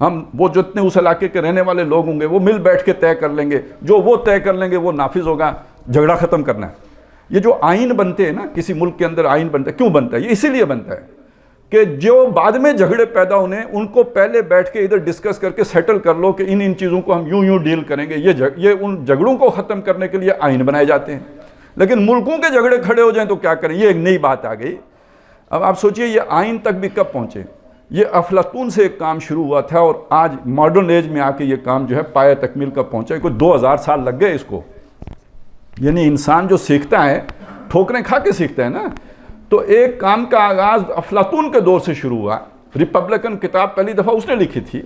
ہم وہ جتنے اس علاقے کے رہنے والے لوگ ہوں گے وہ مل بیٹھ کے طے کر لیں گے، جو وہ طے کر لیں گے وہ نافذ ہوگا، جھگڑا ختم کرنا ہے۔ یہ جو آئین بنتے ہیں نا، کسی ملک کے اندر آئین بنتا ہے، کیوں بنتا ہے؟ یہ اسی لیے بنتا ہے کہ جو بعد میں جھگڑے پیدا ہونے ان کو پہلے بیٹھ کے ادھر ڈسکس کر کے سیٹل کر لو کہ ان چیزوں کو ہم یوں ڈیل کریں گے۔ یہ ان جھگڑوں کو ختم کرنے کے لیے آئین بنائے جاتے ہیں۔ لیکن ملکوں کے جھگڑے کھڑے ہو جائیں تو کیا کریں؟ یہ ایک نئی بات آ گئی۔ اب آپ سوچئے یہ آئین تک بھی کب پہنچے؟ یہ افلاطون سے ایک کام شروع ہوا تھا اور آج ماڈرن ایج میں آ کے یہ کام جو ہے پایہ تکمیل کا پہنچا ہے۔ کوئی 2000 سال لگ گئے اس کو۔ یعنی انسان جو سیکھتا ہے ٹھوکریں کھا کے سیکھتا ہے نا، تو ایک کام کا آغاز افلاطون کے دور سے شروع ہوا۔ ریپبلکن کتاب پہلی دفعہ اس نے لکھی تھی،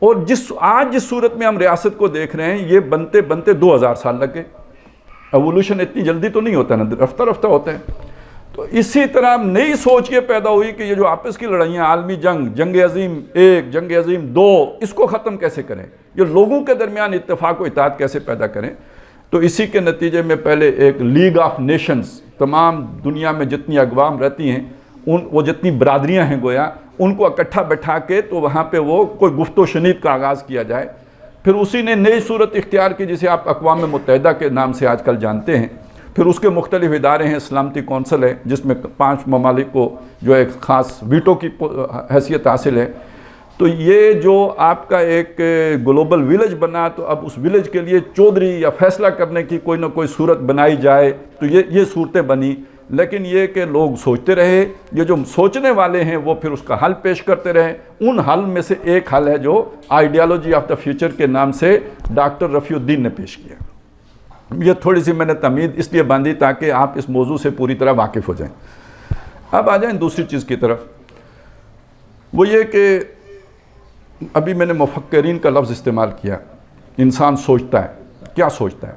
اور آج جس صورت میں ہم ریاست کو دیکھ رہے ہیں یہ بنتے بنتے 2000 سال لگ گئے۔ ایوولوشن اتنی جلدی تو نہیں ہوتا نا، رفتہ رفتہ ہوتا ہے۔ تو اسی طرح نئی سوچ یہ پیدا ہوئی کہ یہ جو آپس کی لڑائیاں، عالمی جنگ، جنگ عظیم 1، جنگ عظیم 2، اس کو ختم کیسے کریں؟ یہ لوگوں کے درمیان اتفاق و اتحاد کیسے پیدا کریں؟ تو اسی کے نتیجے میں پہلے ایک لیگ آف نیشنز، تمام دنیا میں جتنی اقوام رہتی ہیں وہ جتنی برادریاں ہیں گویا، ان کو اکٹھا بٹھا کے تو وہاں پہ وہ کوئی گفت و شنید کا آغاز کیا جائے۔ پھر اسی نے نئی صورت اختیار کی جسے آپ اقوام متحدہ کے نام سے آج کل جانتے ہیں۔ پھر اس کے مختلف ادارے ہیں، سلامتی کونسل ہے جس میں 5 ممالک کو جو ایک خاص ویٹو کی حیثیت حاصل ہے۔ تو یہ جو آپ کا ایک گلوبل ویلیج بنا، تو اب اس ویلیج کے لیے چودھری یا فیصلہ کرنے کی کوئی نہ کوئی صورت بنائی جائے، تو یہ صورتیں بنی۔ لیکن یہ کہ لوگ سوچتے رہے، یہ جو سوچنے والے ہیں وہ پھر اس کا حل پیش کرتے رہے۔ ان حل میں سے ایک حل ہے جو آئیڈیالوجی آف دا فیوچر کے نام سے ڈاکٹر رفیع الدین نے پیش کیا۔ یہ تھوڑی سی میں نے تمہید اس لیے باندھی تاکہ آپ اس موضوع سے پوری طرح واقف ہو جائیں۔ اب آ جائیں دوسری چیز کی طرف، وہ یہ کہ ابھی میں نے مفکرین کا لفظ استعمال کیا۔ انسان سوچتا ہے، کیا سوچتا ہے؟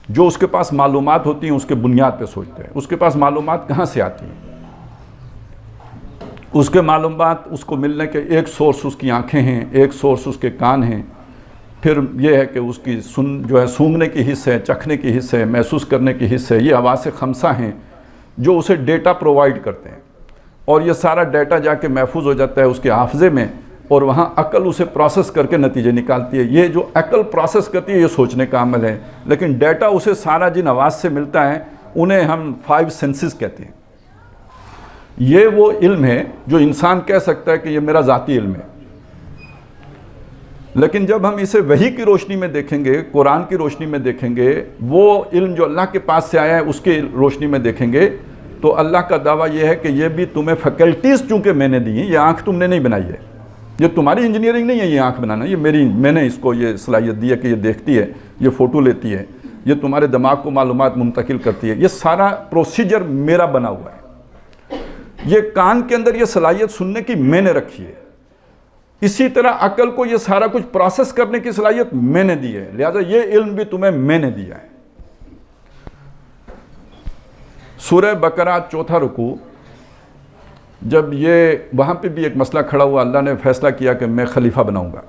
جو اس کے پاس معلومات ہوتی ہیں اس کے بنیاد پہ سوچتا ہے۔ اس کے پاس معلومات کہاں سے آتی ہیں؟ اس کے معلومات اس کو ملنے کے ایک سورس اس کی آنکھیں ہیں، ایک سورس اس کے کان ہیں، پھر یہ ہے کہ اس کی سونگھنے کی حص ہے، چکھنے کی حص ہے، محسوس کرنے کی حص ہے۔ یہ حواس خمسہ ہیں جو اسے ڈیٹا پرووائڈ کرتے ہیں، اور یہ سارا ڈیٹا جا کے محفوظ ہو جاتا ہے اس کے حافظے میں، اور وہاں عقل اسے پروسیس کر کے نتیجے نکالتی ہے۔ یہ جو عقل پروسیس کرتی ہے یہ سوچنے کا عمل ہے، لیکن ڈیٹا اسے سارا جن حواس سے ملتا ہے انہیں ہم 5 سینسز کہتے ہیں۔ یہ وہ علم ہے جو انسان کہہ سکتا ہے کہ یہ میرا ذاتی علم ہے۔ لیکن جب ہم اسے وحی کی روشنی میں دیکھیں گے، قرآن کی روشنی میں دیکھیں گے، وہ علم جو اللہ کے پاس سے آیا ہے اس کی روشنی میں دیکھیں گے، تو اللہ کا دعویٰ یہ ہے کہ یہ بھی تمہیں فیکلٹیز چونکہ میں نے دی ہیں، یہ آنکھ تم نے نہیں بنائی ہے، یہ تمہاری انجینئرنگ نہیں ہے یہ آنکھ بنانا، یہ میں نے اس کو یہ صلاحیت دی ہے کہ یہ دیکھتی ہے، یہ فوٹو لیتی ہے، یہ تمہارے دماغ کو معلومات منتقل کرتی ہے۔ یہ سارا پروسیجر میرا بنا ہوا ہے۔ یہ کان کے اندر یہ صلاحیت سننے کی میں نے رکھی ہے۔ اسی طرح عقل کو یہ سارا کچھ پروسیس کرنے کی صلاحیت میں نے دی ہے، لہذا یہ علم بھی تمہیں میں نے دیا ہے۔ سورہ بقرہ 4 رکوع، جب یہ وہاں پہ بھی ایک مسئلہ کھڑا ہوا، اللہ نے فیصلہ کیا کہ میں خلیفہ بناؤں گا۔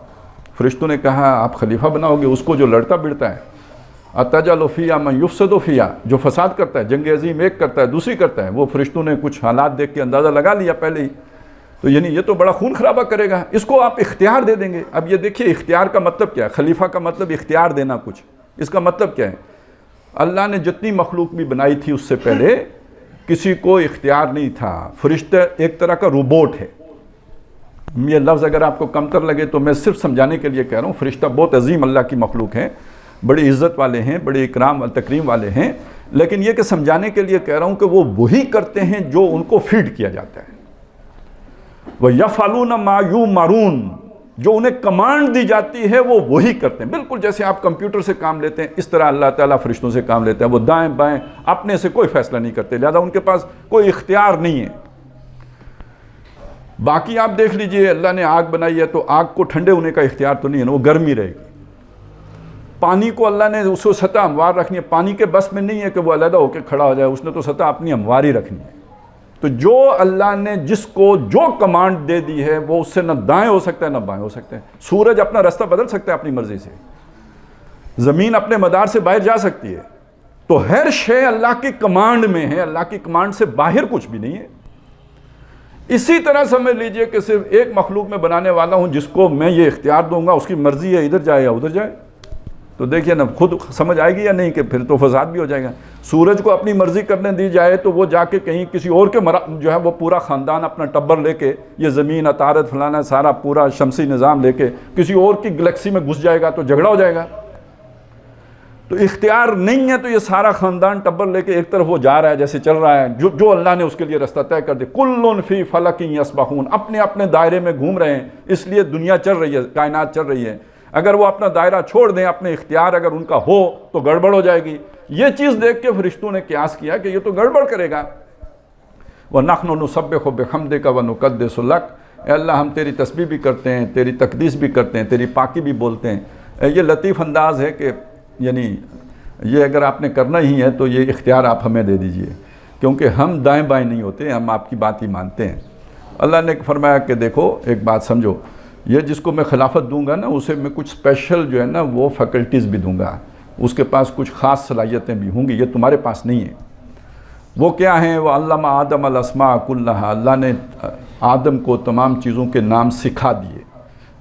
فرشتوں نے کہا آپ خلیفہ بناؤ گے اس کو جو لڑتا بڑھتا ہے، اتجعل فیہا من یفسد فیہا، جو فساد کرتا ہے، جنگ عظیم ایک کرتا ہے دوسری کرتا ہے، وہ فرشتوں نے کچھ حالات دیکھ کے اندازہ لگا لیا پہلے ہی، تو یعنی یہ تو بڑا خون خرابہ کرے گا، اس کو آپ اختیار دے دیں گے۔ اب یہ دیکھیے اختیار کا مطلب کیا ہے؟ خلیفہ کا مطلب اختیار دینا کچھ، اس کا مطلب کیا ہے؟ اللہ نے جتنی مخلوق بھی بنائی تھی اس سے پہلے کسی کو اختیار نہیں تھا۔ فرشتہ ایک طرح کا روبوٹ ہے۔ یہ لفظ اگر آپ کو کمتر لگے تو میں صرف سمجھانے کے لیے کہہ رہا ہوں، فرشتہ بہت عظیم اللہ کی مخلوق ہیں، بڑی عزت والے ہیں، بڑے اکرام و تکریم والے ہیں، لیکن یہ کہ سمجھانے کے لیے کہہ رہا ہوں کہ وہ وہی کرتے ہیں جو ان کو فیڈ کیا جاتا ہے۔ وَيَفْعَلُونَ مَا يُؤْمَرُونَ، جو انہیں کمانڈ دی جاتی ہے وہ وہی کرتے ہیں۔ بالکل جیسے آپ کمپیوٹر سے کام لیتے ہیں اس طرح اللہ تعالیٰ فرشتوں سے کام لیتے ہیں، وہ دائیں بائیں اپنے سے کوئی فیصلہ نہیں کرتے، لہذا ان کے پاس کوئی اختیار نہیں ہے۔ باقی آپ دیکھ لیجئے، اللہ نے آگ بنائی ہے تو آگ کو ٹھنڈے ہونے کا اختیار تو نہیں ہے نا، وہ گرمی رہے گی۔ پانی کو اللہ نے اس کو سطح ہموار رکھنی ہے، پانی کے بس میں نہیں ہے کہ وہ علیحدہ ہو کے کھڑا ہو جائے، اس نے تو سطح اپنی ہموار ہی رکھنی ہے۔ تو جو اللہ نے جس کو جو کمانڈ دے دی ہے وہ اس سے نہ دائیں ہو سکتا ہے نہ بائیں ہو سکتے ہیں۔ سورج اپنا راستہ بدل سکتا ہے اپنی مرضی سے، زمین اپنے مدار سے باہر جا سکتی ہے، تو ہر شے اللہ کی کمانڈ میں ہے، اللہ کی کمانڈ سے باہر کچھ بھی نہیں ہے۔ اسی طرح سمجھ لیجئے کہ صرف ایک مخلوق میں بنانے والا ہوں جس کو میں یہ اختیار دوں گا، اس کی مرضی ہے ادھر جائے یا ادھر جائے، تو دیکھیے نا خود سمجھ آئے گی یا نہیں کہ پھر تو فساد بھی ہو جائے گا۔ سورج کو اپنی مرضی کرنے دی جائے تو وہ جا کے کہیں کسی اور کے جو ہے وہ پورا خاندان اپنا ٹبر لے کے یہ زمین عطارد فلانا سارا پورا شمسی نظام لے کے کسی اور کی گلیکسی میں گھس جائے گا تو جھگڑا ہو جائے گا۔ تو اختیار نہیں ہے تو یہ سارا خاندان ٹبر لے کے ایک طرف وہ جا رہا ہے جیسے چل رہا ہے، جو اللہ نے اس کے لیے رستہ طے کر دیا، کل فی فلک یسبحون، اپنے اپنے دائرے میں گھوم رہے ہیں، اس لیے دنیا چل رہی ہے، کائنات چل رہی ہے۔ اگر وہ اپنا دائرہ چھوڑ دیں، اپنے اختیار اگر ان کا ہو تو گڑبڑ ہو جائے گی۔ یہ چیز دیکھ کے فرشتوں نے قیاس کیا کہ یہ تو گڑبڑ کرے گا۔ وَنَحْنُ نُسَبِّحُ بِحَمْدِكَ وَنُقَدِّسُ لَكَ، اے اللہ ہم تیری تسبیح بھی کرتے ہیں، تیری تقدیس بھی کرتے ہیں، تیری پاکی بھی بولتے ہیں۔ یہ لطیف انداز ہے کہ یعنی یہ اگر آپ نے کرنا ہی ہے تو یہ اختیار آپ ہمیں دے دیجئے، کیونکہ ہم دائیں بائیں نہیں ہوتے، ہم آپ کی بات ہی مانتے ہیں۔ اللہ نے فرمایا کہ دیکھو ایک بات سمجھو، یہ جس کو میں خلافت دوں گا نا اسے میں کچھ اسپیشل جو ہے نا وہ فیکلٹیز بھی دوں گا، اس کے پاس کچھ خاص صلاحیتیں بھی ہوں گی، یہ تمہارے پاس نہیں ہیں۔ وہ کیا ہیں؟ وہ علم آدم الاسماء کلھا، اللہ نے آدم کو تمام چیزوں کے نام سکھا دیے۔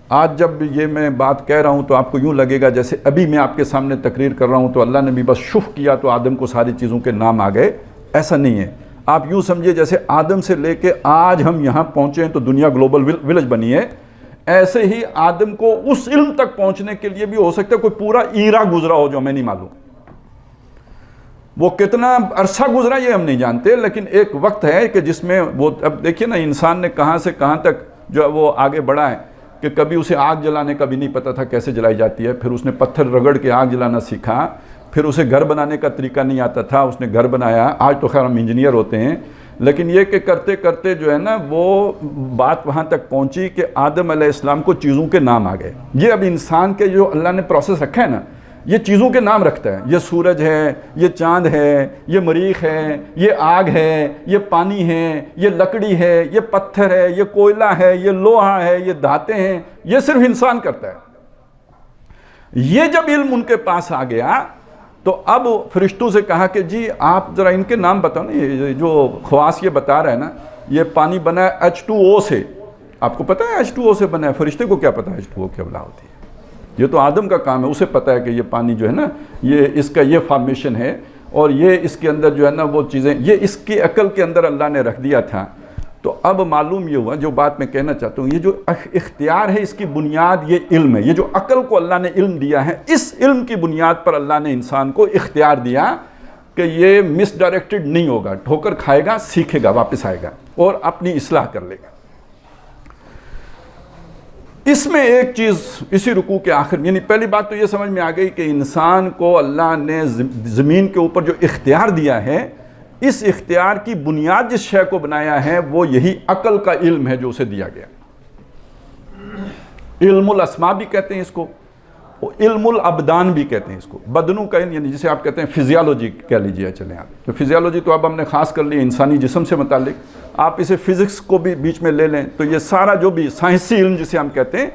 آج جب یہ میں بات کہہ رہا ہوں تو آپ کو یوں لگے گا جیسے ابھی میں آپ کے سامنے تقریر کر رہا ہوں تو اللہ نے بھی بس شف کیا تو آدم کو ساری چیزوں کے نام آ گئے، ایسا نہیں ہے۔ آپ یوں سمجھیے جیسے آدم سے لے کے آج ہم یہاں پہنچے ہیں تو دنیا گلوبل ولیج بنی ہے، ایسے ہی آدم کو اس علم تک پہنچنے کے لیے بھی ہو سکتا ہے کوئی پورا ایرا گزرا ہو جو ہمیں نہیں معلوم۔ وہ کتنا عرصہ گزرا یہ ہم نہیں جانتے، لیکن ایک وقت ہے کہ جس میں وہ اب دیکھیے نا انسان نے کہاں سے کہاں تک جو ہے وہ آگے بڑھا ہے کہ کبھی اسے آگ جلانے کا بھی نہیں پتہ تھا کیسے جلائی جاتی ہے، پھر اس نے پتھر رگڑ کے آگ جلانا سیکھا، پھر اسے گھر بنانے کا طریقہ نہیں آتا تھا، اس نے گھر بنایا۔ آج تو خیر ہم انجینئر ہوتے ہیں، لیکن یہ کہ کرتے کرتے جو ہے نا وہ بات وہاں تک پہنچی کہ آدم علیہ السلام کو چیزوں کے نام آ گئے۔ یہ اب انسان کے جو اللہ نے پروسیس رکھا ہے نا، یہ چیزوں کے نام رکھتا ہے، یہ سورج ہے، یہ چاند ہے، یہ مریخ ہے، یہ آگ ہے، یہ پانی ہے، یہ لکڑی ہے، یہ پتھر ہے، یہ کوئلہ ہے، یہ لوہا ہے، یہ دھاتیں ہیں، یہ صرف انسان کرتا ہے۔ یہ جب علم ان کے پاس آ گیا تو اب فرشتوں سے کہا کہ جی آپ ذرا ان کے نام بتاؤ نا، یہ جو خواص یہ بتا رہا ہے نا، یہ پانی بنا ہے H2O سے، آپ کو پتہ ہے H2O سے بنا ہے؟ فرشتے کو کیا پتہ ہے H2O کیا بلا ہوتی ہے؟ یہ تو آدم کا کام ہے، اسے پتہ ہے کہ یہ پانی جو ہے نا یہ اس کا یہ فارمیشن ہے اور یہ اس کے اندر جو ہے نا وہ چیزیں یہ اس کی عقل کے اندر اللہ نے رکھ دیا تھا۔ تو اب معلوم یہ ہوا، جو بات میں کہنا چاہتا ہوں، یہ جو اختیار ہے اس کی بنیاد یہ علم ہے، یہ جو عقل کو اللہ نے علم دیا ہے، اس علم کی بنیاد پر اللہ نے انسان کو اختیار دیا کہ یہ مس ڈائریکٹڈ نہیں ہوگا، ٹھوکر کھائے گا، سیکھے گا، واپس آئے گا اور اپنی اصلاح کر لے گا۔ اس میں ایک چیز اسی رکوع کے آخر یعنی پہلی بات تو یہ سمجھ میں آ گئی کہ انسان کو اللہ نے زمین کے اوپر جو اختیار دیا ہے، اس اختیار کی بنیاد جس شے کو بنایا ہے وہ یہی عقل کا علم ہے جو اسے دیا گیا۔ علم الاسماء بھی کہتے ہیں اس کو، علم الابدان بھی کہتے ہیں اس کو، بدنوں کا علم، یعنی جسے آپ کہتے ہیں فزیالوجی کہہ لیجیے، چلیں آپ تو فزیالوجی تو اب ہم نے خاص کر لی انسانی جسم سے متعلق، آپ اسے فزکس کو بھی بیچ میں لے لیں تو یہ سارا جو بھی سائنسی علم جسے ہم کہتے ہیں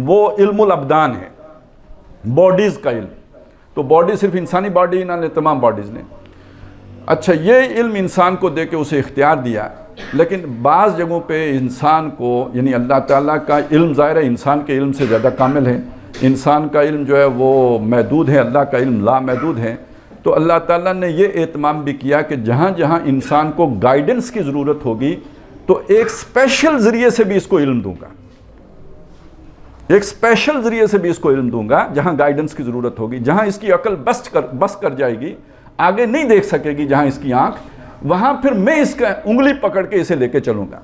وہ علم الابدان ہے، باڈیز کا علم۔ تو باڈی صرف انسانی باڈی نہ لیں، تمام باڈیز لیں۔ اچھا، یہ علم انسان کو دے کے اسے اختیار دیا، لیکن بعض جگہوں پہ انسان کو یعنی اللہ تعالیٰ کا علم ظاہر ہے انسان کے علم سے زیادہ کامل ہے، انسان کا علم جو ہے وہ محدود ہے، اللہ کا علم لا محدود ہے۔ تو اللہ تعالیٰ نے یہ اہتمام بھی کیا کہ جہاں جہاں انسان کو گائیڈنس کی ضرورت ہوگی تو ایک اسپیشل ذریعے سے بھی اس کو علم دوں گا، ایک اسپیشل ذریعے سے بھی اس کو علم دوں گا جہاں گائیڈنس کی ضرورت ہوگی، جہاں اس کی عقل بس کر جائے گی، آگے نہیں دیکھ سکے گی جہاں اس کی آنکھ، وہاں پھر میں اس کا انگلی پکڑ کے اسے لے کے چلوں گا۔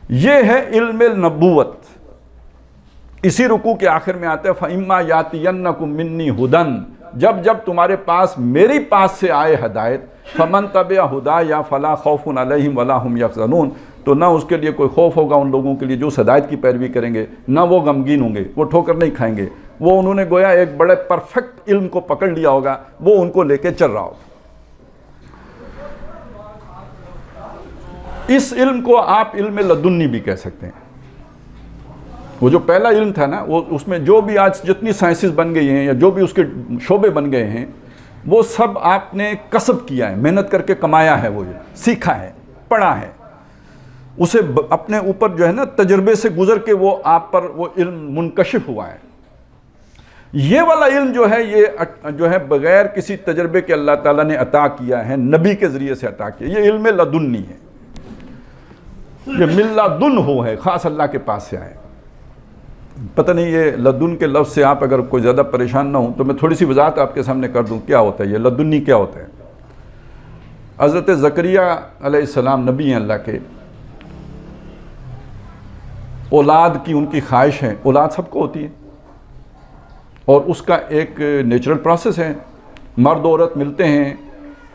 یہ ہے علم النبوت۔ اسی رکوع کے آخر میں آتا ہے فَإِمَّا يَأْتِيَنَّكُم مِّنِّي هُدًى، جب تمہارے پاس میری پاس سے آئے ہدایت، فَمَن تَبِعَ هُدَايَ فَلَا خَوْفٌ عَلَيْهِمْ وَلَا هُمْ يَحْزَنُونَ، تو نہ اس کے لیے کوئی خوف ہوگا ان لوگوں کے لیے جو اس ہدایت کی پیروی کریں گے، نہ وہ غمگین ہوں گے، وہ ٹھوکر نہیں کھائیں گے، وہ انہوں نے گویا ایک بڑے پرفیکٹ علم کو پکڑ لیا ہوگا، وہ ان کو لے کے چل رہا ہوگا۔ اس علم کو آپ علم لدنی بھی کہہ سکتے ہیں۔ وہ جو پہلا علم تھا نا، وہ اس میں جو بھی آج جتنی سائنسز بن گئی ہیں یا جو بھی اس کے شعبے بن گئے ہیں وہ سب آپ نے کسب کیا ہے، محنت کر کے کمایا ہے، وہ علم سیکھا ہے، پڑھا ہے۔ اسے اپنے اوپر جو ہے نا تجربے سے گزر کے وہ آپ پر وہ علم منکشف ہوا ہے. یہ والا علم جو ہے یہ جو ہے بغیر کسی تجربے کے اللہ تعالیٰ نے عطا کیا ہے، نبی کے ذریعے سے عطا کیا. یہ علم لدنی ہے، یہ من لدن ہو ہے، خاص اللہ کے پاس سے آئے. پتہ نہیں یہ لدن کے لفظ سے آپ اگر کوئی زیادہ پریشان نہ ہوں تو میں تھوڑی سی وضاحت آپ کے سامنے کر دوں کیا ہوتا ہے یہ لدنی کیا ہوتا ہے. حضرت زکریا علیہ السلام نبی ہیں اللہ کے، اولاد کی ان کی خواہش ہے. اولاد سب کو ہوتی ہے اور اس کا ایک نیچرل پروسیس ہے. مرد و عورت ملتے ہیں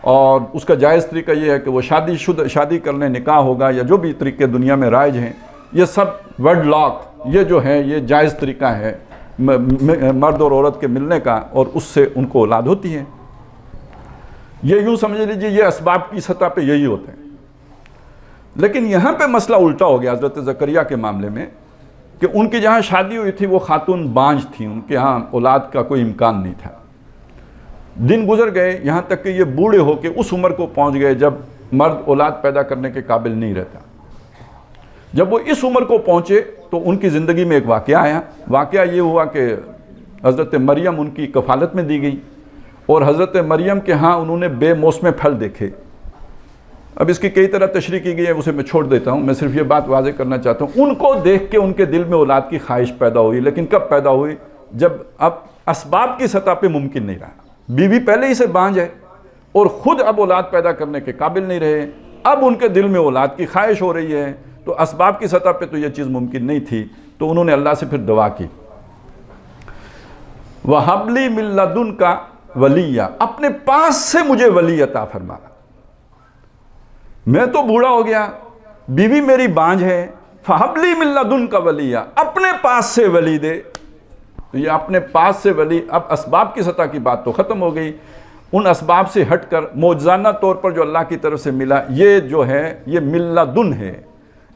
اور اس کا جائز طریقہ یہ ہے کہ وہ شادی کر لیں، نکاح ہوگا یا جو بھی طریقے دنیا میں رائج ہیں، یہ سب ویڈ لاک یہ جو ہے یہ جائز طریقہ ہے مرد اور عورت کے ملنے کا، اور اس سے ان کو اولاد ہوتی ہے. یہ یوں سمجھ لیجیے یہ اسباب کی سطح پہ یہی ہوتے ہیں. لیکن یہاں پہ مسئلہ الٹا ہو گیا حضرت زکریا کے معاملے میں کہ ان کی جہاں شادی ہوئی تھی وہ خاتون بانجھ تھیں، ان کے ہاں اولاد کا کوئی امکان نہیں تھا. دن گزر گئے یہاں تک کہ یہ بوڑھے ہو کے اس عمر کو پہنچ گئے جب مرد اولاد پیدا کرنے کے قابل نہیں رہتا. جب وہ اس عمر کو پہنچے تو ان کی زندگی میں ایک واقعہ آیا. واقعہ یہ ہوا کہ حضرت مریم ان کی کفالت میں دی گئی اور حضرت مریم کے ہاں انہوں نے بے موسم پھل دیکھے. اب اس کی کئی طرح تشریح کی گئی ہے، اسے میں چھوڑ دیتا ہوں. میں صرف یہ بات واضح کرنا چاہتا ہوں ان کو دیکھ کے ان کے دل میں اولاد کی خواہش پیدا ہوئی. لیکن کب پیدا ہوئی؟ جب اب اسباب کی سطح پہ ممکن نہیں رہا. بیوی پہلے ہی سے بانجھ ہے اور خود اب اولاد پیدا کرنے کے قابل نہیں رہے، اب ان کے دل میں اولاد کی خواہش ہو رہی ہے. تو اسباب کی سطح پہ تو یہ چیز ممکن نہیں تھی، تو انہوں نے اللہ سے پھر دعا کی وَهَبْ لِي مِن لَّدُنْكَ وَلِيًّا، اپنے پاس سے مجھے ولی عطا فرما. میں تو بوڑھا ہو گیا، بیوی میری بانجھ ہے، فَهَبْ لِي مِن لَّدُنْكَ وَلِيًّا، اپنے پاس سے ولی دے. تو یہ اپنے پاس سے ولی، اب اسباب کی سطح کی بات تو ختم ہو گئی. ان اسباب سے ہٹ کر معجزانہ طور پر جو اللہ کی طرف سے ملا یہ جو ہے یہ من لدن ہے.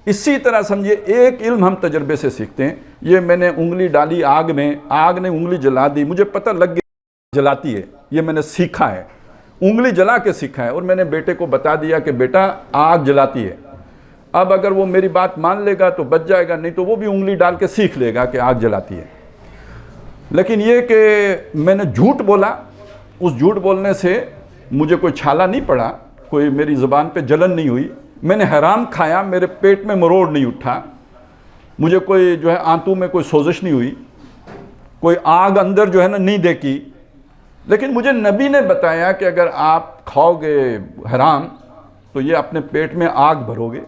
اسی طرح سمجھے ایک علم ہم تجربے سے سیکھتے ہیں. یہ میں نے انگلی ڈالی آگ میں، آگ نے انگلی جلا دی، مجھے پتہ لگ گیا جلاتی ہے، یہ میں نے سیکھا ہے، انگلی جلا کے سیکھا ہے. اور میں نے بیٹے کو بتا دیا کہ بیٹا آگ جلاتی ہے. اب اگر وہ میری بات مان لے گا تو بچ جائے گا، نہیں تو وہ بھی انگلی ڈال کے سیکھ لے گا کہ آگ جلاتی ہے. لیکن یہ کہ میں نے جھوٹ بولا، اس جھوٹ بولنے سے مجھے کوئی چھالا نہیں پڑا، کوئی میری زبان پہ جلن نہیں ہوئی. میں نے حرام کھایا، میرے پیٹ میں مروڑ نہیں اٹھا، مجھے کوئی جو ہے آنتوں میں کوئی سوزش نہیں ہوئی، کوئی آگ اندر جو ہے نا نہیں دیکھی. لیکن مجھے نبی نے بتایا کہ اگر آپ کھاؤ گے حرام تو یہ اپنے پیٹ میں آگ بھرو گے.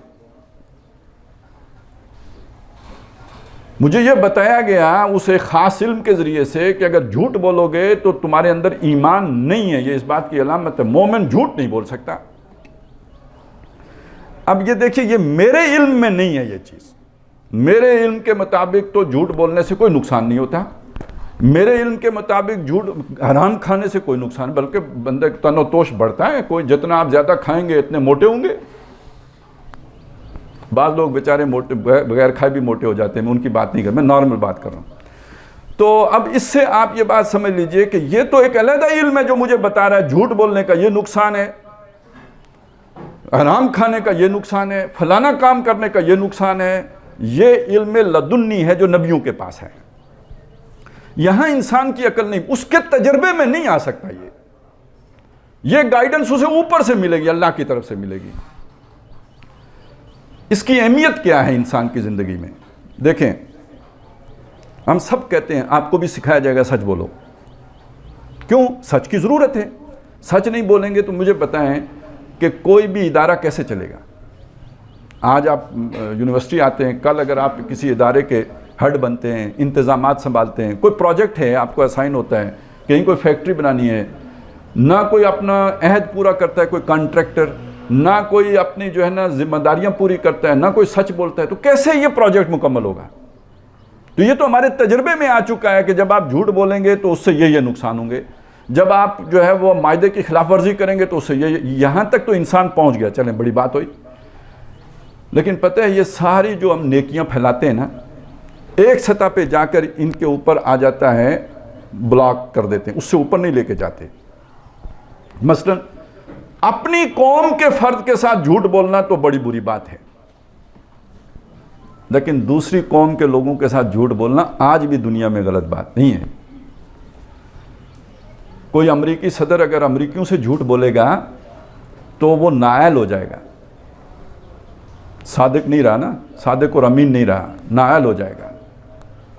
مجھے یہ بتایا گیا اس ایک خاص علم کے ذریعے سے کہ اگر جھوٹ بولو گے تو تمہارے اندر ایمان نہیں ہے، یہ اس بات کی علامت ہے. مومن جھوٹ نہیں بول سکتا. اب یہ دیکھیے یہ میرے علم میں نہیں ہے یہ چیز. میرے علم کے مطابق تو جھوٹ بولنے سے کوئی نقصان نہیں ہوتا. میرے علم کے مطابق جھوٹ حرام کھانے سے کوئی نقصان، بلکہ بندے تن و توش بڑھتا ہے. کوئی جتنا آپ زیادہ کھائیں گے اتنے موٹے ہوں گے. بعض لوگ بیچارے موٹے بغیر کھائے بھی موٹے ہو جاتے ہیں، میں ان کی بات نہیں کر رہا، میں نارمل بات کر رہا ہوں. تو اب اس سے آپ یہ بات سمجھ لیجئے کہ یہ تو ایک علیحدہ علم ہے جو مجھے بتا رہا ہے جھوٹ بولنے کا یہ نقصان ہے، حرام کھانے کا یہ نقصان ہے، فلانا کام کرنے کا یہ نقصان ہے. یہ علم لدنی ہے جو نبیوں کے پاس ہے. یہاں انسان کی عقل نہیں، اس کے تجربے میں نہیں آ سکتا. یہ گائیڈنس اسے اوپر سے ملے گی، اللہ کی طرف سے ملے گی. اس کی اہمیت کیا ہے انسان کی زندگی میں؟ دیکھیں ہم سب کہتے ہیں آپ کو بھی سکھایا جائے گا سچ بولو. کیوں؟ سچ کی ضرورت ہے. سچ نہیں بولیں گے تو مجھے بتائیں کہ کوئی بھی ادارہ کیسے چلے گا؟ آج آپ یونیورسٹی آتے ہیں، کل اگر آپ کسی ادارے کے ہیڈ بنتے ہیں، انتظامات سنبھالتے ہیں، کوئی پروجیکٹ ہے آپ کو اسائن ہوتا ہے، کہیں کوئی فیکٹری بنانی ہے، نہ کوئی اپنا عہد پورا کرتا ہے کوئی کانٹریکٹر، نہ کوئی اپنی جو ہے نا ذمہ داریاں پوری کرتا ہے، نہ کوئی سچ بولتا ہے، تو کیسے یہ پروجیکٹ مکمل ہوگا؟ تو یہ تو ہمارے تجربے میں آ چکا ہے کہ جب آپ جھوٹ بولیں گے تو اس سے یہ نقصان ہوں گے، جب آپ جو ہے وہ معاہدے کی خلاف ورزی کریں گے تو اس سے یہاں تک تو انسان پہنچ گیا. چلیں بڑی بات ہوئی. لیکن پتہ ہے یہ ساری جو ہم نیکیاں پھیلاتے ہیں نا، ایک سطح پہ جا کر ان کے اوپر آ جاتا ہے، بلاک کر دیتے ہیں، اس سے اوپر نہیں لے کے جاتے. مثلا اپنی قوم کے فرد کے ساتھ جھوٹ بولنا تو بڑی بری بات ہے. لیکن دوسری قوم کے لوگوں کے ساتھ جھوٹ بولنا آج بھی دنیا میں غلط بات نہیں ہے. کوئی امریکی صدر اگر امریکیوں سے جھوٹ بولے گا تو وہ نااہل ہو جائے گا، صادق نہیں رہا نا، صادق اور امین نہیں رہا، نااہل ہو جائے گا.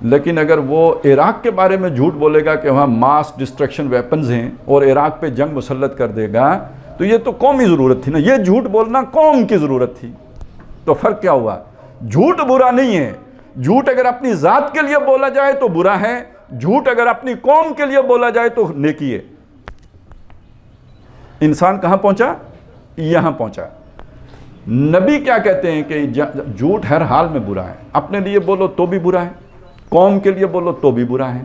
لیکن اگر وہ عراق کے بارے میں جھوٹ بولے گا کہ وہاں ماس ڈسٹرکشن ویپنز ہیں اور عراق پہ جنگ مسلط کر دے گا، تو یہ تو قومی ضرورت تھی نا، یہ جھوٹ بولنا قوم کی ضرورت تھی. تو فرق کیا ہوا؟ جھوٹ برا نہیں ہے، جھوٹ اگر اپنی ذات کے لیے بولا جائے تو برا ہے، جھوٹ اگر اپنی قوم کے لیے بولا جائے تو نیکی ہے. انسان کہاں پہنچا؟ یہاں پہنچا. نبی کیا کہتے ہیں کہ جھوٹ ہر حال میں برا ہے، اپنے لیے بولو تو بھی برا ہے، قوم کے لیے بولو تو بھی برا ہے.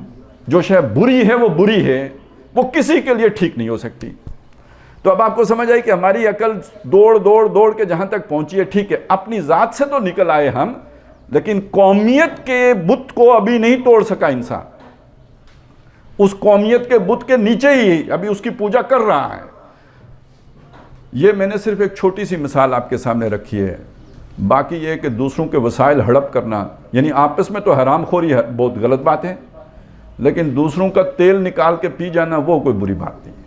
جو شے بری ہے وہ بری ہے، وہ کسی کے لیے ٹھیک نہیں ہو سکتی. تو اب آپ کو سمجھ آئی کہ ہماری عقل دوڑ کے جہاں تک پہنچی ہے ٹھیک ہے، اپنی ذات سے تو نکل آئے ہم، لیکن قومیت کے بت کو ابھی نہیں توڑ سکا انسان. اس قومیت کے بت کے نیچے ہی ابھی اس کی پوجا کر رہا ہے. یہ میں نے صرف ایک چھوٹی سی مثال آپ کے سامنے رکھی ہے. باقی یہ کہ دوسروں کے وسائل ہڑپ کرنا، یعنی آپس میں تو حرام خوری ہے، بہت غلط بات ہے، لیکن دوسروں کا تیل نکال کے پی جانا وہ کوئی بری بات نہیں ہے.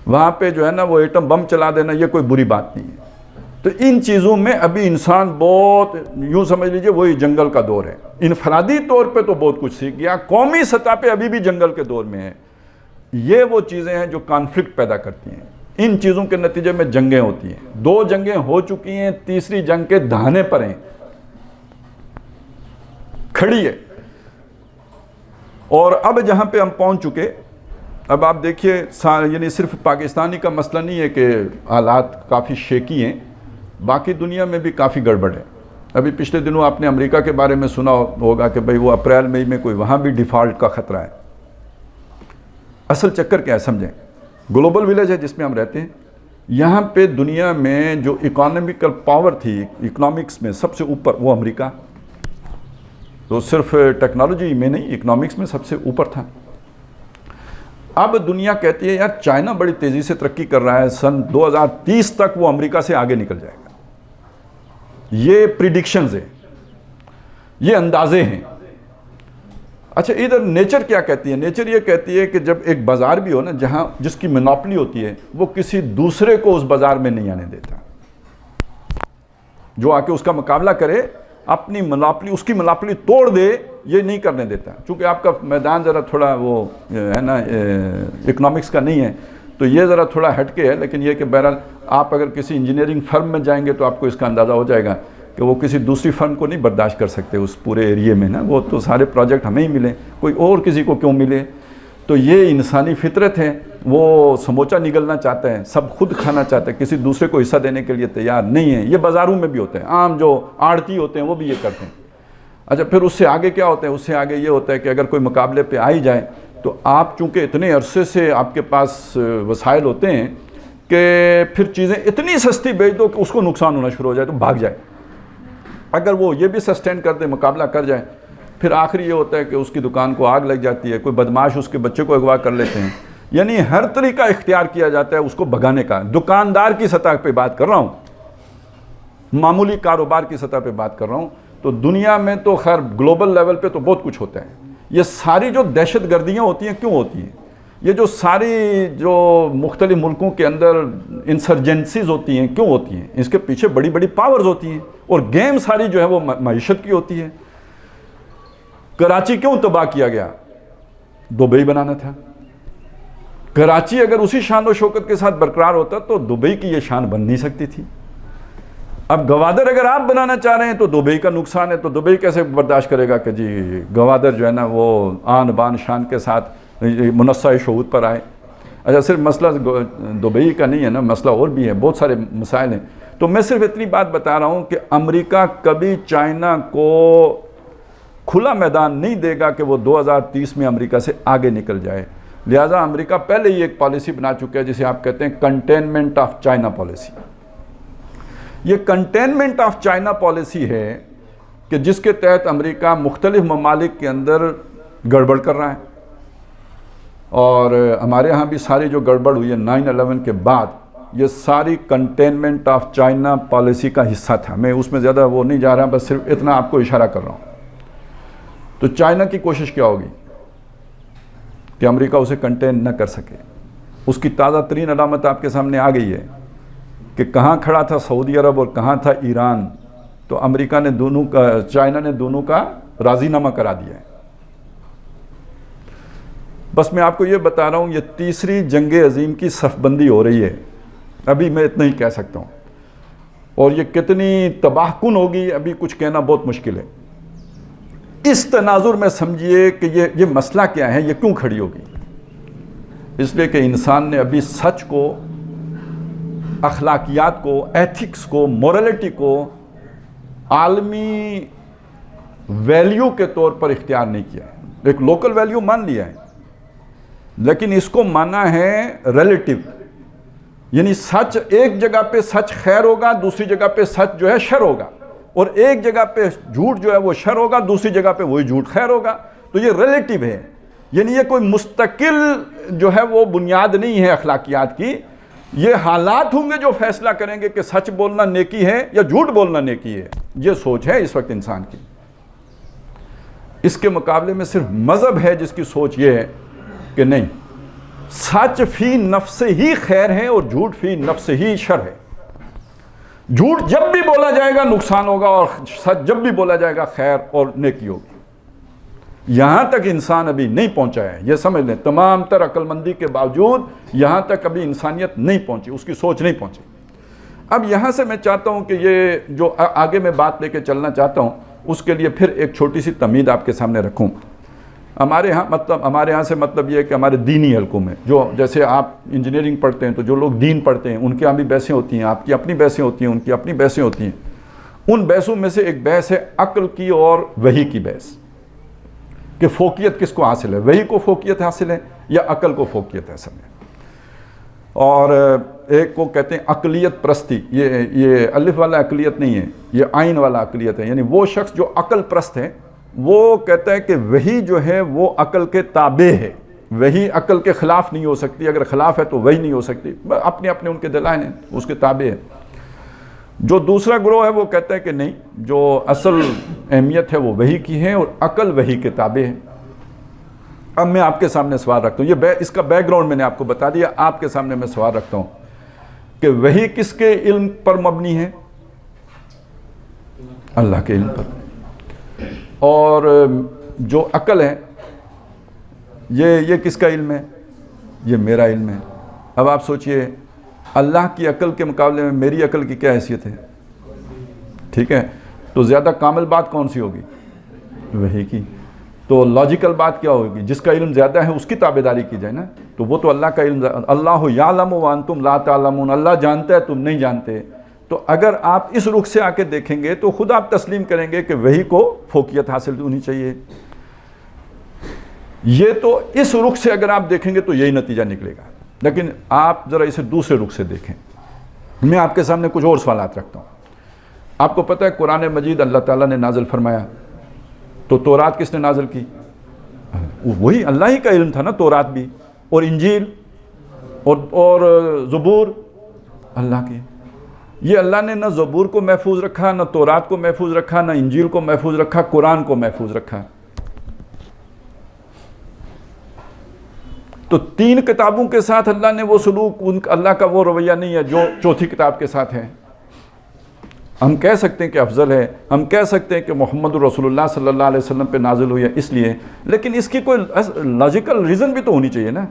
وہاں پہ جو ہے نا وہ ایٹم بم چلا دینا یہ کوئی بری بات نہیں ہے. تو ان چیزوں میں ابھی انسان بہت، یوں سمجھ لیجئے وہی جنگل کا دور ہے. انفرادی طور پہ تو بہت کچھ سیکھ گیا، قومی سطح پہ ابھی بھی جنگل کے دور میں ہے. یہ وہ چیزیں ہیں جو کانفلکٹ پیدا کرتی ہیں. ان چیزوں کے نتیجے میں جنگیں ہوتی ہیں. 2 جنگیں ہو چکی ہیں، تیسری جنگ کے دہانے پر ہیں، کھڑی ہے. اور اب جہاں پہ ہم پہنچ چکے، اب آپ دیکھیے یعنی صرف پاکستانی کا مسئلہ نہیں ہے کہ حالات کافی شیکی ہیں، باقی دنیا میں بھی کافی گڑبڑ ہے. ابھی پچھلے دنوں آپ نے امریکہ کے بارے میں سنا ہوگا کہ بھئی وہ اپریل مئی میں کوئی وہاں بھی ڈیفالٹ کا خطرہ ہے. اصل چکر کیا ہے سمجھیں، گلوبل ویلیج ہے جس میں ہم رہتے ہیں. یہاں پہ دنیا میں جو اکانومیکل پاور تھی، اکنامکس میں سب سے اوپر وہ امریکہ، تو صرف ٹیکنالوجی میں نہیں اکنامکس میں سب سے اوپر تھا. اب دنیا کہتی ہے یار چائنا بڑی تیزی سے ترقی کر رہا ہے، سن 2030 تک وہ امریکہ سے آگے نکل جائے گا. یہ پریڈکشنز ہیں، یہ اندازے ہیں. اچھا ادھر نیچر کیا کہتی ہے؟ نیچر یہ کہتی ہے کہ جب ایک بازار بھی ہو نا جہاں جس کی منوپلی ہوتی ہے، وہ کسی دوسرے کو اس بازار میں نہیں آنے دیتا. جو آ کے اس کا مقابلہ کرے اپنی منوپلی، اس کی منوپلی توڑ دے، یہ نہیں کرنے دیتا. چونکہ آپ کا میدان ذرا تھوڑا وہ ہے نا اکنامکس کا نہیں ہے تو یہ ذرا تھوڑا ہٹ کے ہے. لیکن یہ کہ بہرحال آپ اگر کسی انجینئرنگ فرم میں جائیں گے تو آپ کو اس کا اندازہ ہو جائے گا کہ وہ کسی دوسری فرم کو نہیں برداشت کر سکتے اس پورے ایریے میں نا. وہ تو سارے پروجیکٹ ہمیں ہی ملیں، کوئی اور کسی کو کیوں ملے؟ تو یہ انسانی فطرت ہے، وہ سموچا نگلنا چاہتا ہے، سب خود کھانا چاہتا ہے، کسی دوسرے کو حصہ دینے کے لیے تیار نہیں ہے. یہ بازاروں میں بھی ہوتا ہے، عام جو آڑتی ہوتے ہیں وہ بھی یہ کرتے ہیں. اچھا پھر اس سے آگے کیا ہوتا ہے؟ اس سے آگے یہ ہوتا ہے کہ اگر کوئی مقابلے پہ آئی جائے تو آپ چونکہ اتنے عرصے سے آپ کے پاس وسائل ہوتے ہیں کہ پھر چیزیں اتنی سستی بیچ دو کہ اس کو نقصان ہونا شروع ہو جائے تو بھاگ جائے. اگر وہ یہ بھی سسٹین کر دے، مقابلہ کر جائے، پھر آخری یہ ہوتا ہے کہ اس کی دکان کو آگ لگ جاتی ہے، کوئی بدماش اس کے بچے کو اغوا کر لیتے ہیں. یعنی ہر طریقہ اختیار کیا جاتا ہے اس کو بھگانے کا. دکاندار کی سطح پہ بات کر رہا ہوں، معمولی کاروبار کی سطح پہ بات کر رہا ہوں. تو دنیا میں تو خیر گلوبل لیول پہ تو بہت کچھ ہوتا ہے. یہ ساری جو دہشت گردیاں ہوتی ہیں کیوں ہوتی ہیں؟ یہ جو ساری جو مختلف ملکوں کے اندر انسرجنسیز ہوتی ہیں کیوں ہوتی ہیں؟ اس کے پیچھے بڑی بڑی پاورز ہوتی ہیں اور گیم ساری جو ہے وہ معیشت کی ہوتی ہے. کراچی کیوں تباہ کیا گیا؟ دبئی بنانا تھا. کراچی اگر اسی شان و شوکت کے ساتھ برقرار ہوتا تو دبئی کی یہ شان بن نہیں سکتی تھی. اب گوادر اگر آپ بنانا چاہ رہے ہیں تو دبئی کا نقصان ہے، تو دبئی کیسے برداشت کرے گا کہ جی گوادر جو ہے نا وہ آن بان شان کے ساتھ منصہ شعور پر آئے. اچھا صرف مسئلہ دبئی کا نہیں ہے نا، مسئلہ اور بھی ہے، بہت سارے مسائل ہیں. تو میں صرف اتنی بات بتا رہا ہوں کہ امریکہ کبھی چائنا کو کھلا میدان نہیں دے گا کہ وہ 2030 میں امریکہ سے آگے نکل جائے. لہٰذا امریکہ پہلے ہی ایک پالیسی بنا چکا ہے جسے آپ کہتے ہیں کنٹینمنٹ آف چائنا پالیسی. یہ کنٹینمنٹ آف چائنا پالیسی ہے کہ جس کے تحت امریکہ مختلف ممالک کے اندر گڑبڑ کر رہا ہے. اور ہمارے ہاں بھی ساری جو گڑبڑ ہوئی ہے 9/11 کے بعد یہ ساری کنٹینمنٹ آف چائنا پالیسی کا حصہ تھا. میں اس میں زیادہ وہ نہیں جا رہا, بس صرف اتنا آپ کو اشارہ کر رہا ہوں. تو چائنا کی کوشش کیا ہوگی کہ امریکہ اسے کنٹین نہ کر سکے. اس کی تازہ ترین علامت آپ کے سامنے آ گئی ہے کہ کہاں کھڑا تھا سعودی عرب اور کہاں تھا ایران. تو امریکہ نے دونوں کا, چائنا نے دونوں کا راضی نامہ کرا دیا ہے. بس میں آپ کو یہ بتا رہا ہوں, یہ تیسری جنگ عظیم کی صف بندی ہو رہی ہے. ابھی میں اتنا ہی کہہ سکتا ہوں, اور یہ کتنی تباہ کن ہوگی ابھی کچھ کہنا بہت مشکل ہے. اس تناظر میں سمجھیے کہ یہ مسئلہ کیا ہے, یہ کیوں کھڑی ہوگی. اس لیے کہ انسان نے ابھی سچ کو, اخلاقیات کو, ایتھکس کو, مورالٹی کو عالمی ویلیو کے طور پر اختیار نہیں کیا ہے. ایک لوکل ویلیو مان لیا ہے, لیکن اس کو مانا ہے ریلیٹیو. یعنی سچ ایک جگہ پہ سچ خیر ہوگا, دوسری جگہ پہ سچ جو ہے شر ہوگا, اور ایک جگہ پہ جھوٹ جو ہے وہ شر ہوگا, دوسری جگہ پہ وہی جھوٹ خیر ہوگا. تو یہ ریلیٹیو ہے. یعنی یہ کوئی مستقل جو ہے وہ بنیاد نہیں ہے اخلاقیات کی. یہ حالات ہوں گے جو فیصلہ کریں گے کہ سچ بولنا نیکی ہے یا جھوٹ بولنا نیکی ہے. یہ سوچ ہے اس وقت انسان کی. اس کے مقابلے میں صرف مذہب ہے جس کی سوچ یہ ہے کہ نہیں, سچ فی نفس ہی خیر ہے اور جھوٹ فی نفس ہی شر ہے. جھوٹ جب بھی بولا جائے گا نقصان ہوگا, اور سچ جب بھی بولا جائے گا خیر اور نیکی ہوگی. یہاں تک انسان ابھی نہیں پہنچا ہے, یہ سمجھ لیں. تمام تر عقل مندی کے باوجود یہاں تک ابھی انسانیت نہیں پہنچی, اس کی سوچ نہیں پہنچی. اب یہاں سے میں چاہتا ہوں کہ یہ جو آگے میں بات لے کے چلنا چاہتا ہوں, اس کے لیے پھر ایک چھوٹی سی تمہید آپ کے سامنے رکھوں. ہمارے ہاں سے مطلب یہ ہے کہ ہمارے دینی حلقوں میں, جو جیسے آپ انجینئرنگ پڑھتے ہیں تو جو لوگ دین پڑھتے ہیں ان کے یہاں بھی بحثیں ہوتی ہیں, آپ کی اپنی بحثیں ہوتی ہیں, ان کی اپنی بحثیں ہوتی ہیں. ان بحثوں میں سے ایک بحث ہے عقل کی اور وحی کی بحث, کہ فوقیت کس کو حاصل ہے, وحی کو فوقیت حاصل ہے یا عقل کو فوقیت حاصل ہے. اور ایک کو کہتے ہیں عقلیت پرستی. یہ الف والا عقلیت نہیں ہے, یہ عین والا عقلیت ہے. یعنی وہ شخص جو عقل پرست ہے وہ کہتا ہے کہ وحی جو ہے وہ عقل کے تابع ہے, وحی عقل کے خلاف نہیں ہو سکتی, اگر خلاف ہے تو وحی نہیں ہو سکتی, اپنے اپنے ان کے دلائل ہیں, اس کے تابع ہے. جو دوسرا گروہ ہے وہ کہتا ہے کہ نہیں, جو اصل اہمیت ہے وہ وحی کی ہے اور عقل وحی کے تابع ہے. اب میں آپ کے سامنے سوال رکھتا ہوں, یہ اس کا بیک گراؤنڈ میں نے آپ کو بتا دیا. آپ کے سامنے میں سوال رکھتا ہوں کہ وحی کس کے علم پر مبنی ہے؟ اللہ کے علم پر. اور جو عقل ہے یہ کس کا علم ہے؟ یہ میرا علم ہے. اب آپ سوچئے اللہ کی عقل کے مقابلے میں میری عقل کی کیا حیثیت ہے؟ ٹھیک ہے, تو زیادہ کامل بات کون سی ہوگی؟ وحی کی. تو لاجیکل بات کیا ہوگی؟ جس کا علم زیادہ ہے اس کی تابعداری کی جائے نا. تو وہ تو اللہ کا علم, اللہ یعلم وانتم لا تعلمون, اللہ جانتا ہے تم نہیں جانتے. تو اگر آپ اس رخ سے آ کے دیکھیں گے تو خود آپ تسلیم کریں گے کہ وحی کو فوقیت حاصل ہونی چاہیے. یہ تو اس رخ سے اگر آپ دیکھیں گے تو یہی نتیجہ نکلے گا. لیکن آپ ذرا اسے دوسرے رخ سے دیکھیں. میں آپ کے سامنے کچھ اور سوالات رکھتا ہوں. آپ کو پتہ ہے قرآن مجید اللہ تعالیٰ نے نازل فرمایا, تو تورات کس نے نازل کی؟ وہی اللہ ہی کا علم تھا نا تورات بھی, اور انجیل اور زبور اللہ کی. یہ اللہ نے نہ زبور کو محفوظ رکھا, نہ تورات کو محفوظ رکھا, نہ انجیل کو محفوظ رکھا, قرآن کو محفوظ رکھا. تو 3 کتابوں کے ساتھ اللہ نے وہ سلوک, اللہ کا وہ رویہ نہیں ہے جو چوتھی کتاب کے ساتھ ہے. ہم کہہ سکتے ہیں کہ افضل ہے, ہم کہہ سکتے ہیں کہ محمد رسول اللہ صلی اللہ علیہ وسلم پہ نازل ہوئی ہے اس لیے, لیکن اس کی کوئی لاجیکل ریزن بھی تو ہونی چاہیے نا.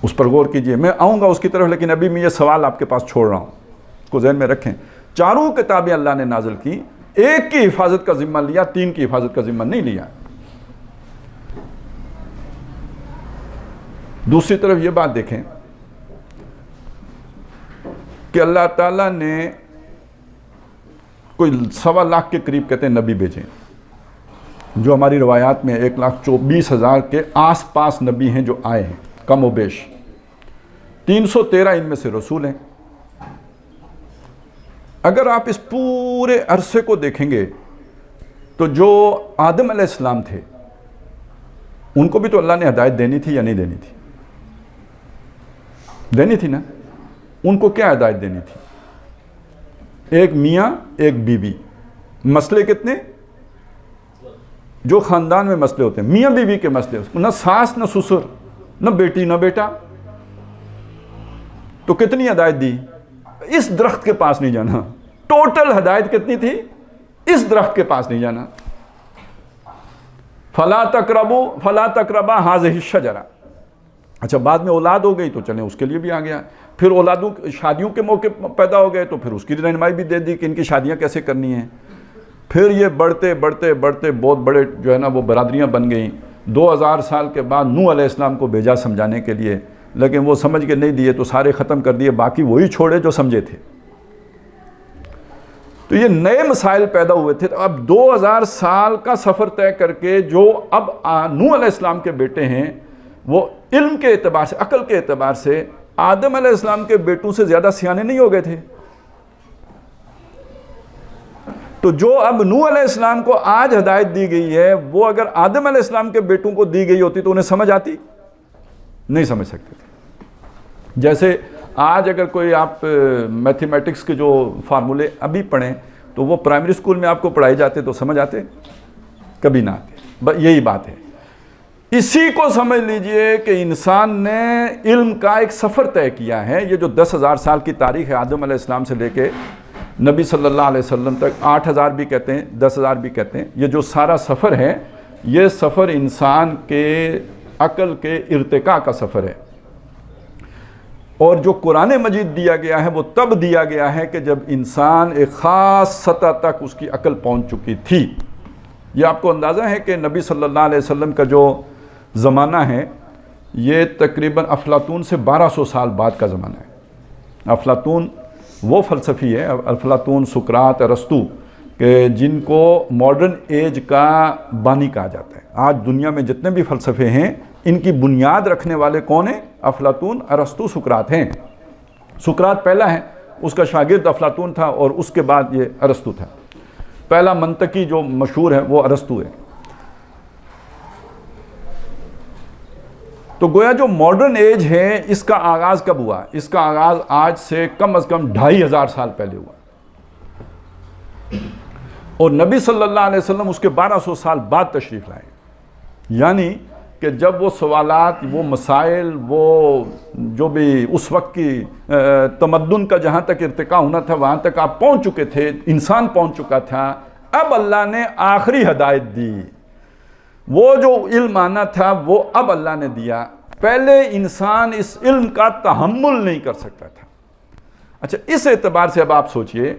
اس پر غور کیجئے, میں آؤں گا اس کی طرف, لیکن ابھی میں یہ سوال آپ کے پاس چھوڑ رہا ہوں, اس کو ذہن میں رکھیں. 4 کتابیں اللہ نے نازل کی, ایک کی حفاظت کا ذمہ لیا, 3 کی حفاظت کا ذمہ نہیں لیا. دوسری طرف یہ بات دیکھیں کہ اللہ تعالیٰ نے کوئی 1.25 لاکھ کے قریب کہتے ہیں نبی بھیجے, جو ہماری روایات میں 1,20,000 کے آس پاس نبی ہیں جو آئے ہیں کم و بیش. 313 ان میں سے رسول ہیں. اگر آپ اس پورے عرصے کو دیکھیں گے تو جو آدم علیہ السلام تھے ان کو بھی تو اللہ نے ہدایت دینی تھی یا نہیں دینی تھی؟ دینی تھی نا. ان کو کیا ہدایت دینی تھی؟ ایک میاں ایک بیوی. مسئلے کتنے؟ جو خاندان میں مسئلے ہوتے ہیں میاں بیوی کے مسئلے، نہ ساس نہ سسر نہ بیٹی نہ بیٹا. تو کتنی ہدایت دی؟ اس درخت کے پاس نہیں جانا. ٹوٹل ہدایت کتنی تھی؟ اس درخت کے پاس نہیں جانا. فلا تقربا هذه الشجرہ. اچھا بعد میں اولاد ہو گئی تو چلیں اس کے لیے بھی آ گیا. پھر اولادوں شادیوں کے موقع پیدا ہو گئے تو پھر اس کی رہنمائی بھی دے دی کہ ان کی شادیاں کیسے کرنی ہیں. پھر یہ بڑھتے بڑھتے بڑھتے بہت بڑے جو ہے نا وہ برادریاں بن گئیں. 2000 سال کے بعد نوح علیہ السلام کو بھیجا سمجھانے کے لیے، لیکن وہ سمجھ کے نہیں دیے تو سارے ختم کر دیے، باقی وہی چھوڑے جو سمجھے تھے. تو یہ نئے مسائل پیدا ہوئے تھے. تو اب 2000 سال کا سفر طے کر کے جو اب نوح علیہ السلام کے بیٹے ہیں وہ علم کے اعتبار سے، عقل کے اعتبار سے آدم علیہ السلام کے بیٹوں سے زیادہ سیانے نہیں ہو گئے تھے. تو جو اب نوح علیہ السلام کو آج ہدایت دی گئی ہے وہ اگر آدم علیہ السلام کے بیٹوں کو دی گئی ہوتی تو انہیں سمجھ آتی؟ نہیں سمجھ سکتے تھے. جیسے آج اگر کوئی آپ میتھمیٹکس کے جو فارمولے ابھی پڑھیں تو وہ پرائمری اسکول میں آپ کو پڑھائے جاتے تو سمجھ آتے؟ کبھی نہ آتے. یہی بات ہے. اسی کو سمجھ لیجئے کہ انسان نے علم کا ایک سفر طے کیا ہے. یہ جو 10,000 سال کی تاریخ ہے آدم علیہ السلام سے لے کے نبی صلی اللہ علیہ وسلم تک، 8,000 بھی کہتے ہیں 10,000 بھی کہتے ہیں، یہ جو سارا سفر ہے یہ سفر انسان کے عقل کے ارتقاء کا سفر ہے. اور جو قرآن مجید دیا گیا ہے وہ تب دیا گیا ہے کہ جب انسان ایک خاص سطح تک اس کی عقل پہنچ چکی تھی. یہ آپ کو اندازہ ہے کہ نبی صلی اللہ علیہ وسلم کا جو زمانہ ہے یہ تقریباً افلاطون سے 1200 سال بعد کا زمانہ ہے. افلاطون وہ فلسفی ہے، افلاطون، سقراط، ارسطو، کہ جن کو ماڈرن ایج کا بانی کہا جاتا ہے. آج دنیا میں جتنے بھی فلسفے ہیں ان کی بنیاد رکھنے والے کون ہیں؟ افلاطون، ارسطو، سقراط ہیں. سقراط پہلا ہے، اس کا شاگرد افلاطون تھا اور اس کے بعد یہ ارسطو تھا. پہلا منطقی جو مشہور ہے وہ ارسطو ہے. تو گویا جو ماڈرن ایج ہے اس کا آغاز کب ہوا؟ اس کا آغاز آج سے کم از کم 2500 سال پہلے ہوا. اور نبی صلی اللہ علیہ وسلم اس کے 1200 سال بعد تشریف لائے. یعنی کہ جب وہ سوالات، وہ مسائل، وہ جو بھی اس وقت کی تمدن کا جہاں تک ارتقاء ہونا تھا وہاں تک آپ پہنچ چکے تھے، انسان پہنچ چکا تھا. اب اللہ نے آخری ہدایت دی. وہ جو علم آنا تھا وہ اب اللہ نے دیا. پہلے انسان اس علم کا تحمل نہیں کر سکتا تھا. اچھا اس اعتبار سے اب آپ سوچئے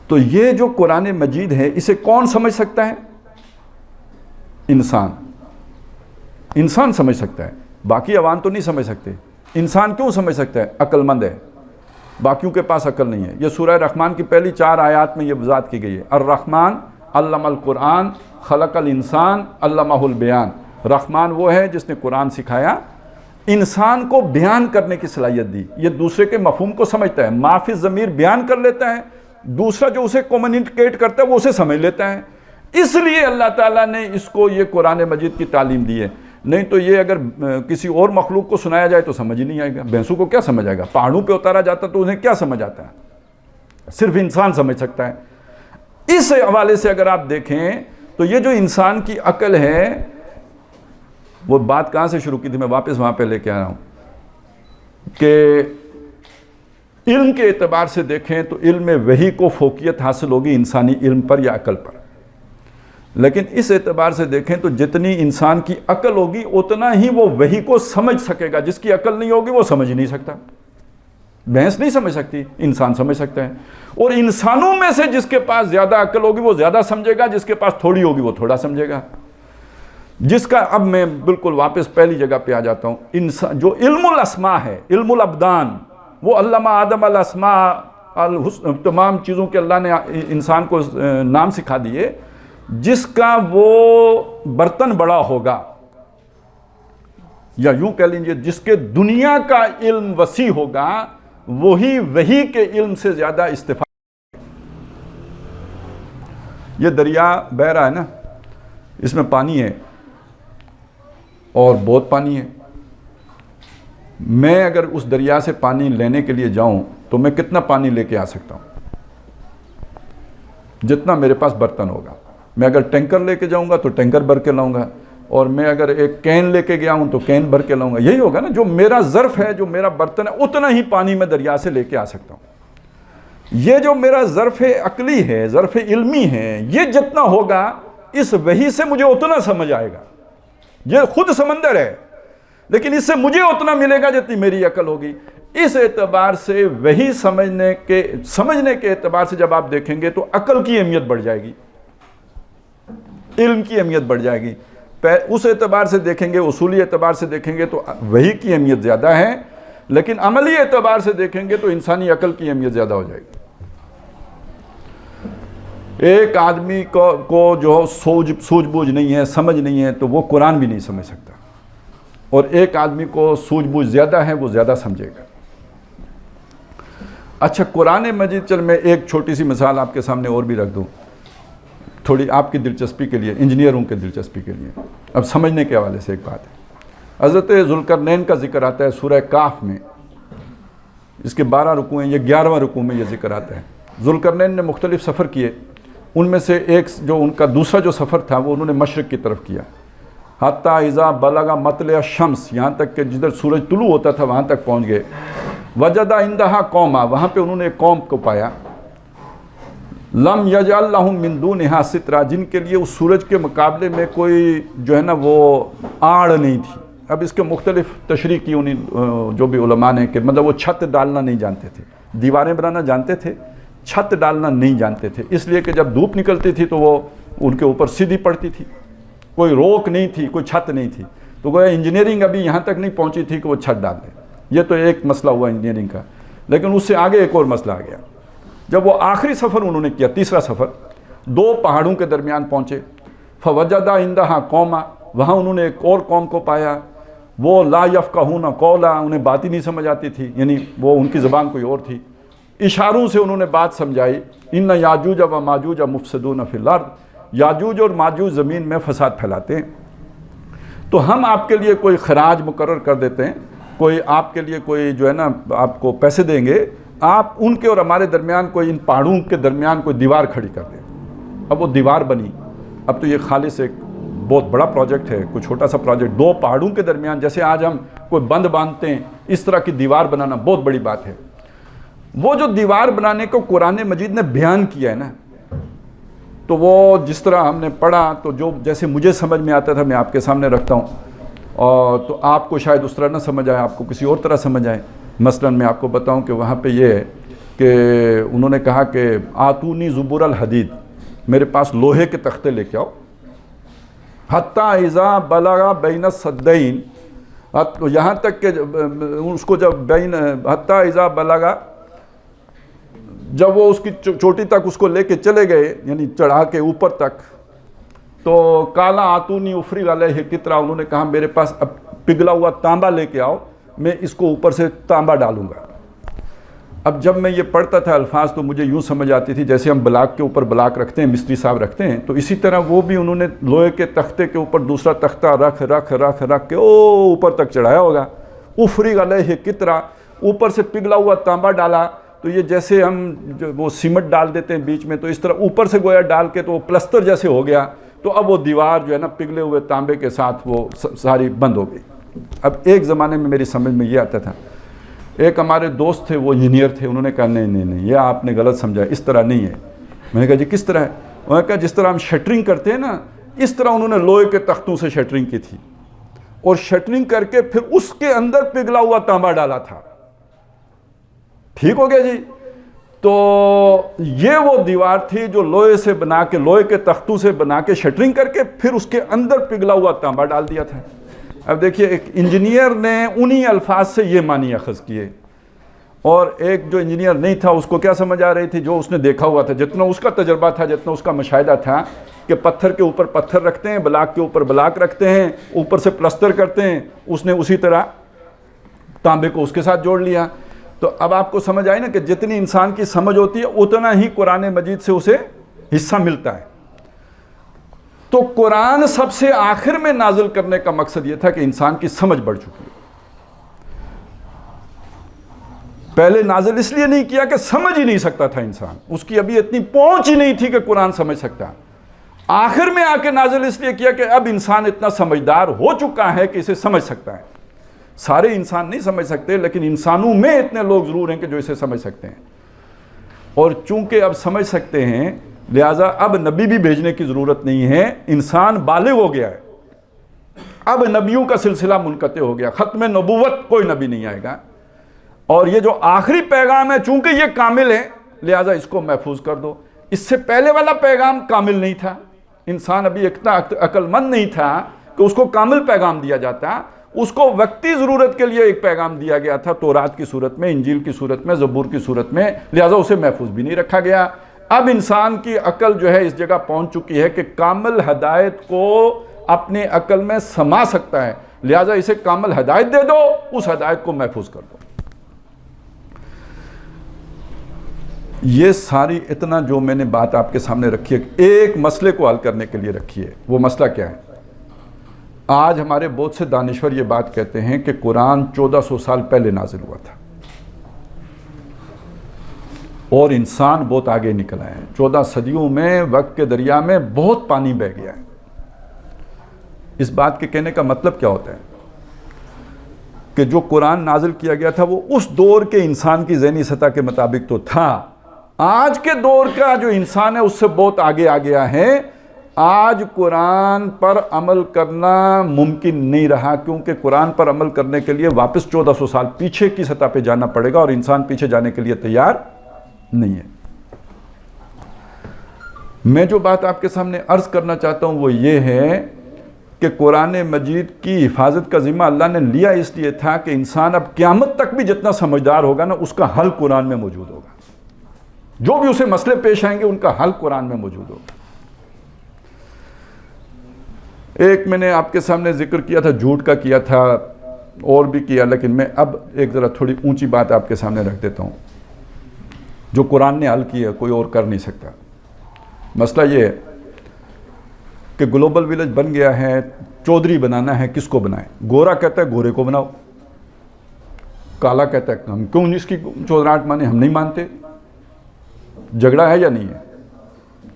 تو یہ جو قرآن مجید ہے اسے کون سمجھ سکتا ہے؟ انسان سمجھ سکتا ہے، باقی عوام تو نہیں سمجھ سکتے. انسان کیوں سمجھ سکتا ہے؟ عقل مند ہے، باقیوں کے پاس عقل نہیں ہے. یہ سورہ رحمان کی پہلی 4 آیات میں یہ وضاحت کی گئی ہے. الرحمن علم القرآن خلق الانسان علمہ البیان. رحمان وہ ہے جس نے قرآن سکھایا، انسان کو بیان کرنے کی صلاحیت دی. یہ دوسرے کے مفہوم کو سمجھتا ہے، ما فی الضمیر بیان کر لیتا ہے، دوسرا جو اسے کمیونیکیٹ کرتا ہے وہ اسے سمجھ لیتا ہے. اس لیے اللہ تعالیٰ نے اس کو یہ قرآن مجید کی تعلیم دی ہے. نہیں تو یہ اگر کسی اور مخلوق کو سنایا جائے تو سمجھ ہی نہیں آئے گا. بھینسوں کو کیا سمجھ آئے گا؟ پہاڑوں پہ اتارا جاتا تو انہیں کیا سمجھ آتا ہے؟ صرف انسان سمجھ سکتا ہے. اس حوالے سے اگر آپ دیکھیں تو یہ جو انسان کی عقل ہے، وہ بات کہاں سے شروع کی تھی، میں واپس وہاں پہ لے کے آ رہا ہوں کہ علم کے اعتبار سے دیکھیں تو علم میں وحی کو فوقیت حاصل ہوگی انسانی علم پر یا عقل پر. لیکن اس اعتبار سے دیکھیں تو جتنی انسان کی عقل ہوگی اتنا ہی وہ وحی کو سمجھ سکے گا. جس کی عقل نہیں ہوگی وہ سمجھ نہیں سکتا. بھینس نہیں سمجھ سکتی، انسان سمجھ سکتا ہے. اور انسانوں میں سے جس کے پاس زیادہ عقل ہوگی وہ زیادہ سمجھے گا، جس کے پاس تھوڑی ہوگی وہ تھوڑا سمجھے گا. جس کا اب میں بالکل واپس پہلی جگہ پہ آ جاتا ہوں. انسان جو علم الاسماء ہے، علم الابدان، وہ علامہ آدم الاسماء، تمام چیزوں کے اللہ نے انسان کو نام سکھا دیے. جس کا وہ برتن بڑا ہوگا، یا یوں کہہ لیجیے جس کے دنیا کا علم وسیع ہوگا، وہی وحی کے علم سے زیادہ استفادہ. یہ دریا بہہ رہا ہے نا، اس میں پانی ہے اور بہت پانی ہے. میں اگر اس دریا سے پانی لینے کے لیے جاؤں تو میں کتنا پانی لے کے آ سکتا ہوں؟ جتنا میرے پاس برتن ہوگا. میں اگر ٹینکر لے کے جاؤں گا تو ٹینکر بھر کے لاؤں گا, اور میں اگر ایک کین لے کے گیا ہوں تو کین بھر کے لاؤں گا. یہی ہوگا نا, جو میرا ظرف ہے, جو میرا برتن ہے, اتنا ہی پانی میں دریا سے لے کے آ سکتا ہوں. یہ جو میرا ظرف عقلی ہے, ظرف علمی ہے, یہ جتنا ہوگا اس وحی سے مجھے اتنا سمجھ آئے گا. یہ خود سمندر ہے, لیکن اس سے مجھے اتنا ملے گا جتنی میری عقل ہوگی. اس اعتبار سے وہی سمجھنے کے اعتبار سے جب آپ دیکھیں گے تو عقل کی اہمیت بڑھ جائے گی, علم کی اہمیت بڑھ جائے گی. اس اعتبار سے دیکھیں گے, اصولی اعتبار سے دیکھیں گے تو وہی کی اہمیت زیادہ ہے, لیکن عملی اعتبار سے دیکھیں گے تو انسانی عقل کی اہمیت زیادہ ہو جائے گی. ایک آدمی کو جو سوجھ بوجھ نہیں ہے, سمجھ نہیں ہے, تو وہ قرآن بھی نہیں سمجھ سکتا, اور ایک آدمی کو سوجھ بوجھ زیادہ ہے, وہ زیادہ سمجھے گا. اچھا, قرآن مجید, چل میں ایک چھوٹی سی مثال آپ کے سامنے اور بھی رکھ دوں, تھوڑی آپ کی دلچسپی کے لیے, انجینئروں کے دلچسپی کے لیے. اب سمجھنے کے حوالے سے ایک بات ہے. حضرت ذوالقرنین کا ذکر آتا ہے سورہ کاف میں, اس کے 12 رکوع ہیں, یہ 11واں رکوع میں یہ ذکر آتا ہے. ذوالقرنین نے مختلف سفر کیے, ان میں سے ایک جو ان کا دوسرا جو سفر تھا وہ انہوں نے مشرق کی طرف کیا, حتیٰ اذا بلغ مطلع الشمس, یہاں تک کہ جدھر سورج طلوع ہوتا تھا وہاں تک پہنچ گئے. وجد عندہا قوما, وہاں پہ انہوں نے ایک قوم کو پایا. لم یجعل لہم من دونہا سترا, جن کے لیے اس سورج کے مقابلے میں کوئی جو ہے نا وہ آڑ نہیں تھی. اب اس کے مختلف تشریح کی انہیں جو بھی علماء نے, کہ مطلب وہ چھت ڈالنا نہیں جانتے تھے, دیواریں بنانا جانتے تھے, چھت ڈالنا نہیں جانتے تھے, اس لیے کہ جب دھوپ نکلتی تھی تو وہ ان کے اوپر سیدھی پڑتی تھی, کوئی روک نہیں تھی, کوئی چھت نہیں تھی. تو گویا انجینئرنگ ابھی یہاں تک نہیں پہنچی تھی کہ وہ چھت ڈال دیں. یہ تو ایک مسئلہ ہوا انجینئرنگ کا, لیکن اس سے آگے ایک اور مسئلہ آ گیا. جب وہ آخری سفر انہوں نے کیا, تیسرا سفر, 2 پہاڑوں کے درمیان پہنچے. فوجد عندہا قوما, وہاں انہوں نے ایک اور قوم کو پایا. وہ لا یفقہون قولا, انہیں بات ہی نہیں سمجھ آتی تھی, یعنی وہ ان کی زبان کوئی اور تھی. اشاروں سے انہوں نے بات سمجھائی. ان یاجوج و ماجوج مفسدون فی الارض, یاجوج اور ماجوج زمین میں فساد پھیلاتے ہیں. تو ہم آپ کے لیے کوئی خراج مقرر کر دیتے ہیں, کوئی آپ کے لیے کوئی جو ہے نا آپ کو پیسے دیں گے, آپ ان کے اور ہمارے درمیان کوئی, ان پہاڑوں کے درمیان کوئی دیوار کھڑی کر دیں. اب وہ دیوار بنی. اب تو یہ خالص ایک بہت بڑا پروجیکٹ ہے, کوئی چھوٹا سا پروجیکٹ, 2 پہاڑوں کے درمیان, جیسے آج ہم کوئی بند باندھتے ہیں, اس طرح کی دیوار بنانا بہت بڑی بات ہے. وہ جو دیوار بنانے کو قرآن مجید نے بیان کیا ہے نا, تو وہ جس طرح ہم نے پڑھا, تو جو جیسے مجھے سمجھ میں آتا تھا میں آپ کے سامنے رکھتا ہوں, اور تو آپ کو شاید اس طرح نہ سمجھ آئے, آپ کو کسی اور طرح سمجھ آئے. مثلا میں آپ کو بتاؤں کہ وہاں پہ یہ ہے کہ انہوں نے کہا کہ آتونی زبور الحدید, میرے پاس لوہے کے تختے لے کے آؤ. حتیٰ اذا بلغ بین السدین, یہاں تک کہ اس کو جب بین, حتیٰ اذا بلغ, جب وہ اس کی چوٹی تک اس کو لے کے چلے گئے, یعنی چڑھا کے اوپر تک, تو کالا آتونی افریغ علیہ قطرہ, انہوں نے کہا میرے پاس اب پگھلا ہوا تانبا لے کے آؤ, میں اس کو اوپر سے تانبا ڈالوں گا. اب جب میں یہ پڑھتا تھا الفاظ تو مجھے یوں سمجھ آتی تھی جیسے ہم بلاک کے اوپر بلاک رکھتے ہیں, مستری صاحب رکھتے ہیں, تو اسی طرح وہ بھی انہوں نے لوہے کے تختے کے اوپر دوسرا تختہ رکھ کے اوپر تک چڑھایا ہوگا. افریغ علیہ قطرہ, اوپر سے پگھلا ہوا تانبا ڈالا. تو یہ جیسے ہم وہ سیمنٹ ڈال دیتے ہیں بیچ میں, تو اس طرح اوپر سے گویا ڈال کے تو وہ پلستر جیسے ہو گیا. تو اب وہ دیوار جو ہے نا پگھلے ہوئے تانبے کے ساتھ وہ ساری بند ہو گئی. اب ایک زمانے میں میری سمجھ میں یہ آتا تھا, ایک ہمارے دوست تھے, وہ انجینئر تھے, انہوں نے کہا نہیں یہ آپ نے غلط سمجھا, اس طرح نہیں ہے. میں نے کہا جی کس طرح ہے؟ انہوں نے کہا جس طرح ہم شٹرنگ کرتے ہیں نا, اس طرح انہوں نے لوہے کے تختوں سے شٹرنگ کی تھی, اور شٹرنگ کر کے پھر اس کے اندر پگھلا ہوا تانبا ڈالا تھا. ٹھیک ہو گیا جی. تو یہ وہ دیوار تھی جو لوہے سے بنا کے, لوہے کے تختوں سے بنا کے شٹرنگ کر کے پھر اس کے اندر پگھلا ہوا تانبا ڈال دیا تھا. اب دیکھیے, ایک انجینئر نے انہی الفاظ سے یہ معنی اخذ کیے, اور ایک جو انجینئر نہیں تھا اس کو کیا سمجھ آ رہی تھی, جو اس نے دیکھا ہوا تھا, جتنا اس کا تجربہ تھا, جتنا اس کا مشاہدہ تھا کہ پتھر کے اوپر پتھر رکھتے ہیں, بلاک کے اوپر بلاک رکھتے ہیں, اوپر سے پلستر کرتے ہیں, اس نے اسی طرح تانبے کو اس کے ساتھ جوڑ لیا. تو اب آپ کو سمجھ آئی نا کہ جتنی انسان کی سمجھ ہوتی ہے اتنا ہی قرآن مجید سے اسے حصہ ملتا ہے. تو قرآن سب سے آخر میں نازل کرنے کا مقصد یہ تھا کہ انسان کی سمجھ بڑھ چکی ہے. پہلے نازل اس لیے نہیں کیا کہ سمجھ ہی نہیں سکتا تھا انسان، اس کی ابھی اتنی پہنچ ہی نہیں تھی کہ قرآن سمجھ سکتا. آخر میں آ کے نازل اس لیے کیا کہ اب انسان اتنا سمجھدار ہو چکا ہے کہ اسے سمجھ سکتا ہے. سارے انسان نہیں سمجھ سکتے، لیکن انسانوں میں اتنے لوگ ضرور ہیں کہ جو اسے سمجھ سکتے ہیں. اور چونکہ اب سمجھ سکتے ہیں لہٰذا اب نبی بھی بھیجنے کی ضرورت نہیں ہے، انسان بالغ ہو گیا ہے. اب نبیوں کا سلسلہ منقطع ہو گیا، ختم نبوت کوئی نبی نہیں آئے گا. اور یہ جو آخری پیغام ہے چونکہ یہ کامل ہے لہٰذا اس کو محفوظ کر دو. اس سے پہلے والا پیغام کامل نہیں تھا، انسان ابھی اتنا عقل مند نہیں تھا کہ اس کو کامل پیغام دیا جاتا. اس کو وقتی ضرورت کے لیے ایک پیغام دیا گیا تھا تورات کی صورت میں، انجیل کی صورت میں، زبور کی صورت میں، لہٰذا اسے محفوظ بھی نہیں رکھا گیا. اب انسان کی عقل جو ہے اس جگہ پہنچ چکی ہے کہ کامل ہدایت کو اپنے عقل میں سما سکتا ہے، لہٰذا اسے کامل ہدایت دے دو، اس ہدایت کو محفوظ کر دو. یہ ساری اتنا جو میں نے بات آپ کے سامنے رکھی ہے ایک مسئلے کو حل کرنے کے لیے رکھی ہے. وہ مسئلہ کیا ہے؟ آج ہمارے بہت سے دانشور یہ بات کہتے ہیں کہ قرآن 1400 سال پہلے نازل ہوا تھا اور انسان بہت آگے نکل آئے ہیں. 14 صدیوں میں وقت کے دریا میں بہت پانی بہہ گیا ہے. اس بات کے کہنے کا مطلب کیا ہوتا ہے کہ جو قرآن نازل کیا گیا تھا وہ اس دور کے انسان کی ذہنی سطح کے مطابق تو تھا. آج کے دور کا جو انسان ہے اس سے بہت آگے آ گیا ہے. آج قرآن پر عمل کرنا ممکن نہیں رہا کیونکہ قرآن پر عمل کرنے کے لیے واپس 1400 سال پیچھے کی سطح پہ جانا پڑے گا اور انسان پیچھے جانے کے لیے تیار نہیں ہے. میں جو بات آپ کے سامنے عرض کرنا چاہتا ہوں وہ یہ ہے کہ قرآن مجید کی حفاظت کا ذمہ اللہ نے لیا اس لیے تھا کہ انسان اب قیامت تک بھی جتنا سمجھدار ہوگا نا اس کا حل قرآن میں موجود ہوگا. جو بھی اسے مسئلے پیش آئیں گے ان کا حل قرآن میں موجود ہوگا. ایک میں نے آپ کے سامنے ذکر کیا تھا، جھوٹ کا کیا تھا اور بھی کیا، لیکن میں اب ایک ذرا تھوڑی اونچی بات آپ کے سامنے رکھ دیتا ہوں جو قرآن نے حل کی ہے، کوئی اور کر نہیں سکتا. مسئلہ یہ ہے کہ گلوبل ویلیج بن گیا ہے، چودھری بنانا ہے، کس کو بنائیں؟ گورا کہتا ہے گورے کو بناؤ، کالا کہتا ہے ہم کیوں اس کی چودراہٹ مانے، ہم نہیں مانتے. جھگڑا ہے یا نہیں ہے؟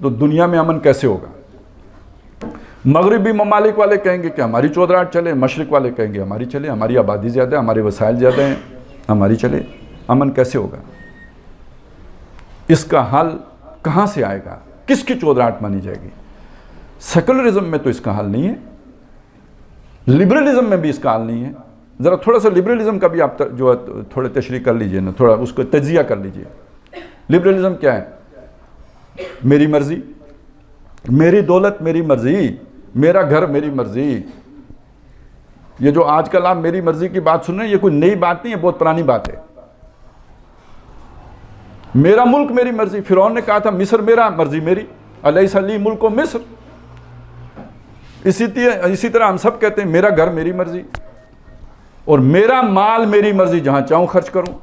تو دنیا میں امن کیسے ہوگا؟ مغربی ممالک والے کہیں گے کہ ہماری چودراہٹ چلے، مشرق والے کہیں گے ہماری چلے، ہماری آبادی زیادہ ہے، ہمارے وسائل زیادہ ہیں، ہماری چلے. امن کیسے ہوگا؟ اس کا حل کہاں سے آئے گا؟ کس کی چودراہٹ مانی جائے گی؟ سیکولرزم میں تو اس کا حل نہیں ہے، لبرلزم میں بھی اس کا حل نہیں ہے. ذرا تھوڑا سا لبرلزم کا بھی آپ جو ہے تھوڑے تشریح کر لیجئے نا، تھوڑا اس کو تجزیہ کر لیجئے. لبرلزم کیا ہے؟ میری مرضی، میری دولت میری مرضی، میرا گھر میری مرضی. یہ جو آج کل آپ میری مرضی کی بات سن رہے ہیں یہ کوئی نئی بات نہیں ہے، بہت پرانی بات ہے. میرا ملک میری مرضی. فرعون نے کہا تھا مصر میرا، مرضی میری، الیس لی ملک مصر. اسی طرح ہم سب کہتے ہیں میرا گھر میری مرضی اور میرا مال میری مرضی، جہاں چاہوں خرچ کروں،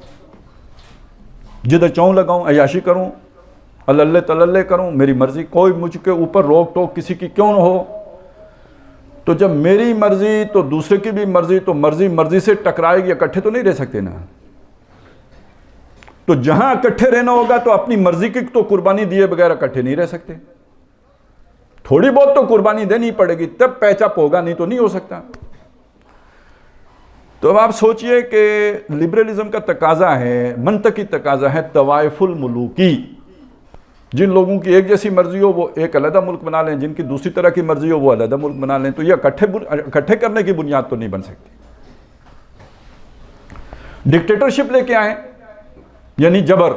جدھر چاہوں لگاؤں، عیاشی کروں، اللہ تللے کروں، میری مرضی، کوئی مجھ کے اوپر روک ٹوک کسی کی کیوں نہ ہو. تو جب میری مرضی تو دوسرے کی بھی مرضی، تو مرضی مرضی سے ٹکرائے گی، اکٹھے تو نہیں رہ سکتے نا. تو جہاں اکٹھے رہنا ہوگا تو اپنی مرضی کی تو قربانی دیے بغیر اکٹھے نہیں رہ سکتے. تھوڑی بہت تو قربانی دینی پڑے گی تب پیچاپ ہوگا، نہیں تو نہیں ہو سکتا. تو اب آپ سوچئے کہ لبرلزم کا تقاضا ہے، منطقی تقاضا ہے طوائف الملوکی. جن لوگوں کی ایک جیسی مرضی ہو وہ ایک علیحدہ ملک بنا لیں، جن کی دوسری طرح کی مرضی ہو وہ علیحدہ ملک بنا لیں. تو یہ اکٹھے کرنے کی بنیاد تو نہیں بن سکتی. ڈکٹیٹرشپ لے کے آئیں یعنی جبر،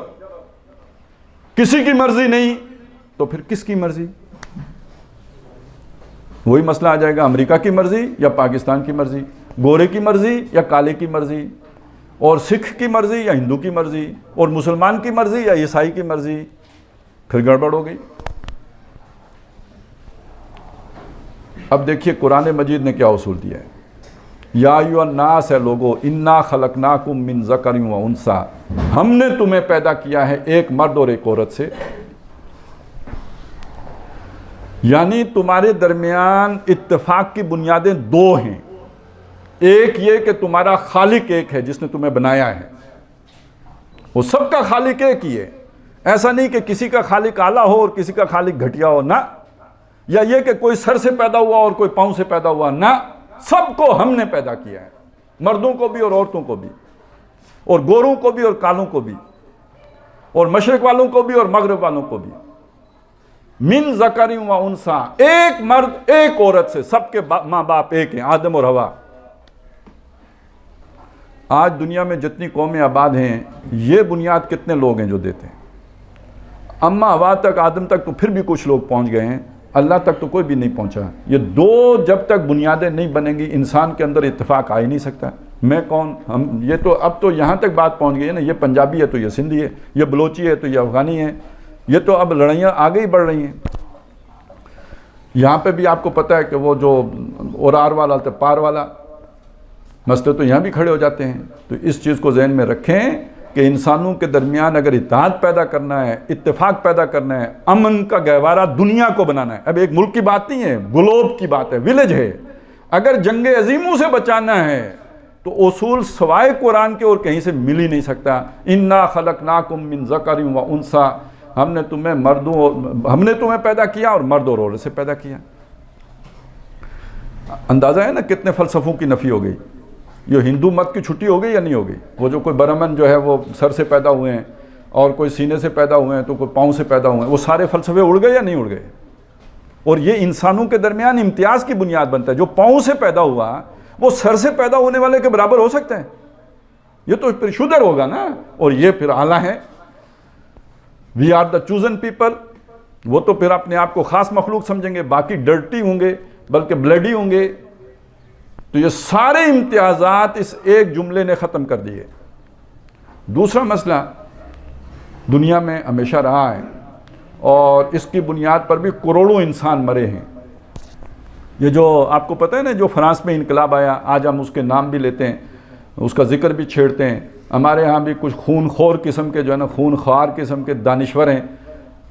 کسی کی مرضی نہیں تو پھر کس کی مرضی؟ وہی مسئلہ آ جائے گا، امریکہ کی مرضی یا پاکستان کی مرضی، گورے کی مرضی یا کالے کی مرضی، اور سکھ کی مرضی یا ہندو کی مرضی، اور مسلمان کی مرضی یا عیسائی کی مرضی. پھر گڑبڑ ہو گئی. اب دیکھیے قرآن مجید نے کیا اصول دیا ہے. یا ایھا الناس، ہے لوگو، انا خلقناکم من ذکر و انثی، ہم نے تمہیں پیدا کیا ہے ایک مرد اور ایک عورت سے. یعنی تمہارے درمیان اتفاق کی بنیادیں دو ہیں. ایک یہ کہ تمہارا خالق ایک ہے جس نے تمہیں بنایا ہے، وہ سب کا خالق ایک ہی ہے. ایسا نہیں کہ کسی کا خالق اعلیٰ ہو اور کسی کا خالق گھٹیا ہو، نہ. یا یہ کہ کوئی سر سے پیدا ہوا اور کوئی پاؤں سے پیدا ہوا، نہ. سب کو ہم نے پیدا کیا ہے، مردوں کو بھی اور عورتوں کو بھی، اور گوروں کو بھی اور کالوں کو بھی، اور مشرق والوں کو بھی اور مغرب والوں کو بھی. من ذکر و انثی، ایک مرد ایک عورت سے. سب کے ماں باپ ایک ہیں، آدم اور حوا. آج دنیا میں جتنی قومیں آباد ہیں، یہ بنیاد کتنے لوگ ہیں جو دیتے ہیں؟ اما حوا تک، آدم تک تو پھر بھی کچھ لوگ پہنچ گئے ہیں، اللہ تک تو کوئی بھی نہیں پہنچا. یہ دو جب تک بنیادیں نہیں بنیں گی، انسان کے اندر اتفاق آ ہی نہیں سکتا. میں کون، ہم، یہ تو اب تو یہاں تک بات پہنچ گئی ہے نا. یہ پنجابی ہے تو یہ سندھی ہے، یہ بلوچی ہے تو یہ افغانی ہے. یہ تو اب لڑائیاں آگے ہی بڑھ رہی ہیں. یہاں پہ بھی آپ کو پتہ ہے کہ وہ جو اورار والا تو پار والا مسئلے تو یہاں بھی کھڑے ہو جاتے ہیں. تو اس چیز کو ذہن میں رکھیں کہ انسانوں کے درمیان اگر اتحاد پیدا کرنا ہے، اتفاق پیدا کرنا ہے، امن کا گہوارہ دنیا کو بنانا ہے. اب ایک ملک کی بات نہیں ہے، گلوب کی بات ہے، ولیج ہے. اگر جنگ عظیموں سے بچانا ہے تو اصول سوائے قرآن کے اور کہیں سے مل ہی نہیں سکتا. انا خلقناکم من ذکر و انثی، ہم نے تمہیں پیدا کیا اور مرد اور عورت سے پیدا کیا. اندازہ ہے نا کتنے فلسفوں کی نفی ہو گئی. یہ ہندو مت کی چھٹی ہو گئی یا نہیں ہو گئی؟ وہ جو کوئی برہمن جو ہے وہ سر سے پیدا ہوئے ہیں اور کوئی سینے سے پیدا ہوئے ہیں تو کوئی پاؤں سے پیدا ہوئے ہیں، وہ سارے فلسفے اڑ گئے یا نہیں اڑ گئے؟ اور یہ انسانوں کے درمیان امتیاز کی بنیاد بنتا ہے. جو پاؤں سے پیدا ہوا وہ سر سے پیدا ہونے والے کے برابر ہو سکتا ہے؟ یہ تو پھر شودر ہوگا نا، اور یہ پھر اعلیٰ ہے. We are the chosen people. وہ تو پھر اپنے آپ کو خاص مخلوق سمجھیں گے، باقی ڈرٹی ہوں گے، بلکہ بلڈی ہوں گے. تو یہ سارے امتیازات اس ایک جملے نے ختم کر دیے. دوسرا مسئلہ دنیا میں ہمیشہ رہا ہے اور اس کی بنیاد پر بھی کروڑوں انسان مرے ہیں. یہ جو آپ کو پتہ ہے نا، جو فرانس میں انقلاب آیا، آج ہم اس کے نام بھی لیتے ہیں، اس کا ذکر بھی چھیڑتے ہیں. ہمارے ہاں بھی کچھ خون خور قسم کے جو ہے نا، خون خوار قسم کے دانشور ہیں،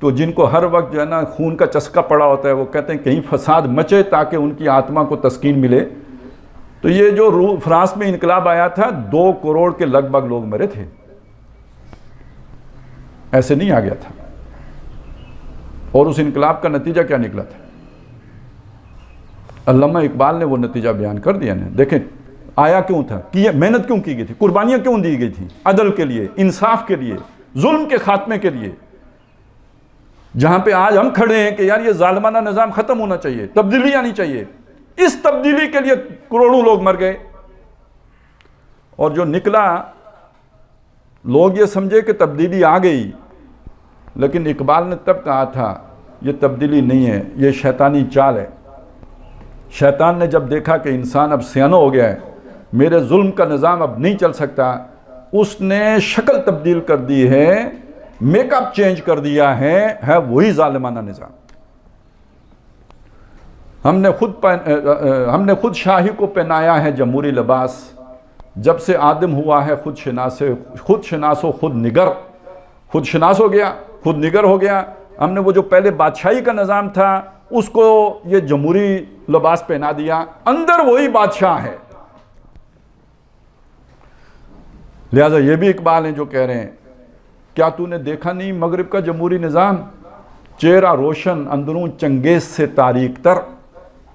تو جن کو ہر وقت جو ہے نا خون کا چسکا پڑا ہوتا ہے. وہ کہتے ہیں کہیں فساد مچے تاکہ ان کی آتما کو تسکین ملے. تو یہ جو فرانس میں انقلاب آیا تھا، 2 کروڑ کے لگ بھگ لوگ مرے تھے. ایسے نہیں آ گیا تھا. اور اس انقلاب کا نتیجہ کیا نکلا تھا؟ علامہ اقبال نے وہ نتیجہ بیان کر دیا نا. دیکھیں آیا کیوں تھا، محنت کیوں کی گئی تھی، قربانیاں کیوں دی گئی تھی؟ عدل کے لیے، انصاف کے لیے، ظلم کے خاتمے کے لیے. جہاں پہ آج ہم کھڑے ہیں کہ یار یہ ظالمانہ نظام ختم ہونا چاہیے، تبدیلی آنی چاہیے، اس تبدیلی کے لیے کروڑوں لوگ مر گئے. اور جو نکلا، لوگ یہ سمجھے کہ تبدیلی آ گئی، لیکن اقبال نے تب کہا تھا یہ تبدیلی نہیں ہے، یہ شیطانی چال ہے. شیطان نے جب دیکھا کہ انسان اب سیانو ہو گیا ہے، میرے ظلم کا نظام اب نہیں چل سکتا، اس نے شکل تبدیل کر دی ہے، میک اپ چینج کر دیا ہے وہی ظالمانہ نظام. ہم نے خود شاہی کو پہنایا ہے جمہوری لباس، جب سے آدم ہوا ہے خود شناس و خود نگر. خود شناس ہو گیا، خود نگر ہو گیا. ہم نے وہ جو پہلے بادشاہی کا نظام تھا اس کو یہ جمہوری لباس پہنا دیا، اندر وہی بادشاہ ہے. لہذا یہ بھی اقبال ہیں جو کہہ رہے ہیں، کیا تو نے دیکھا نہیں مغرب کا جمہوری نظام؟ چہرہ روشن، اندروں چنگیز سے تاریک تر.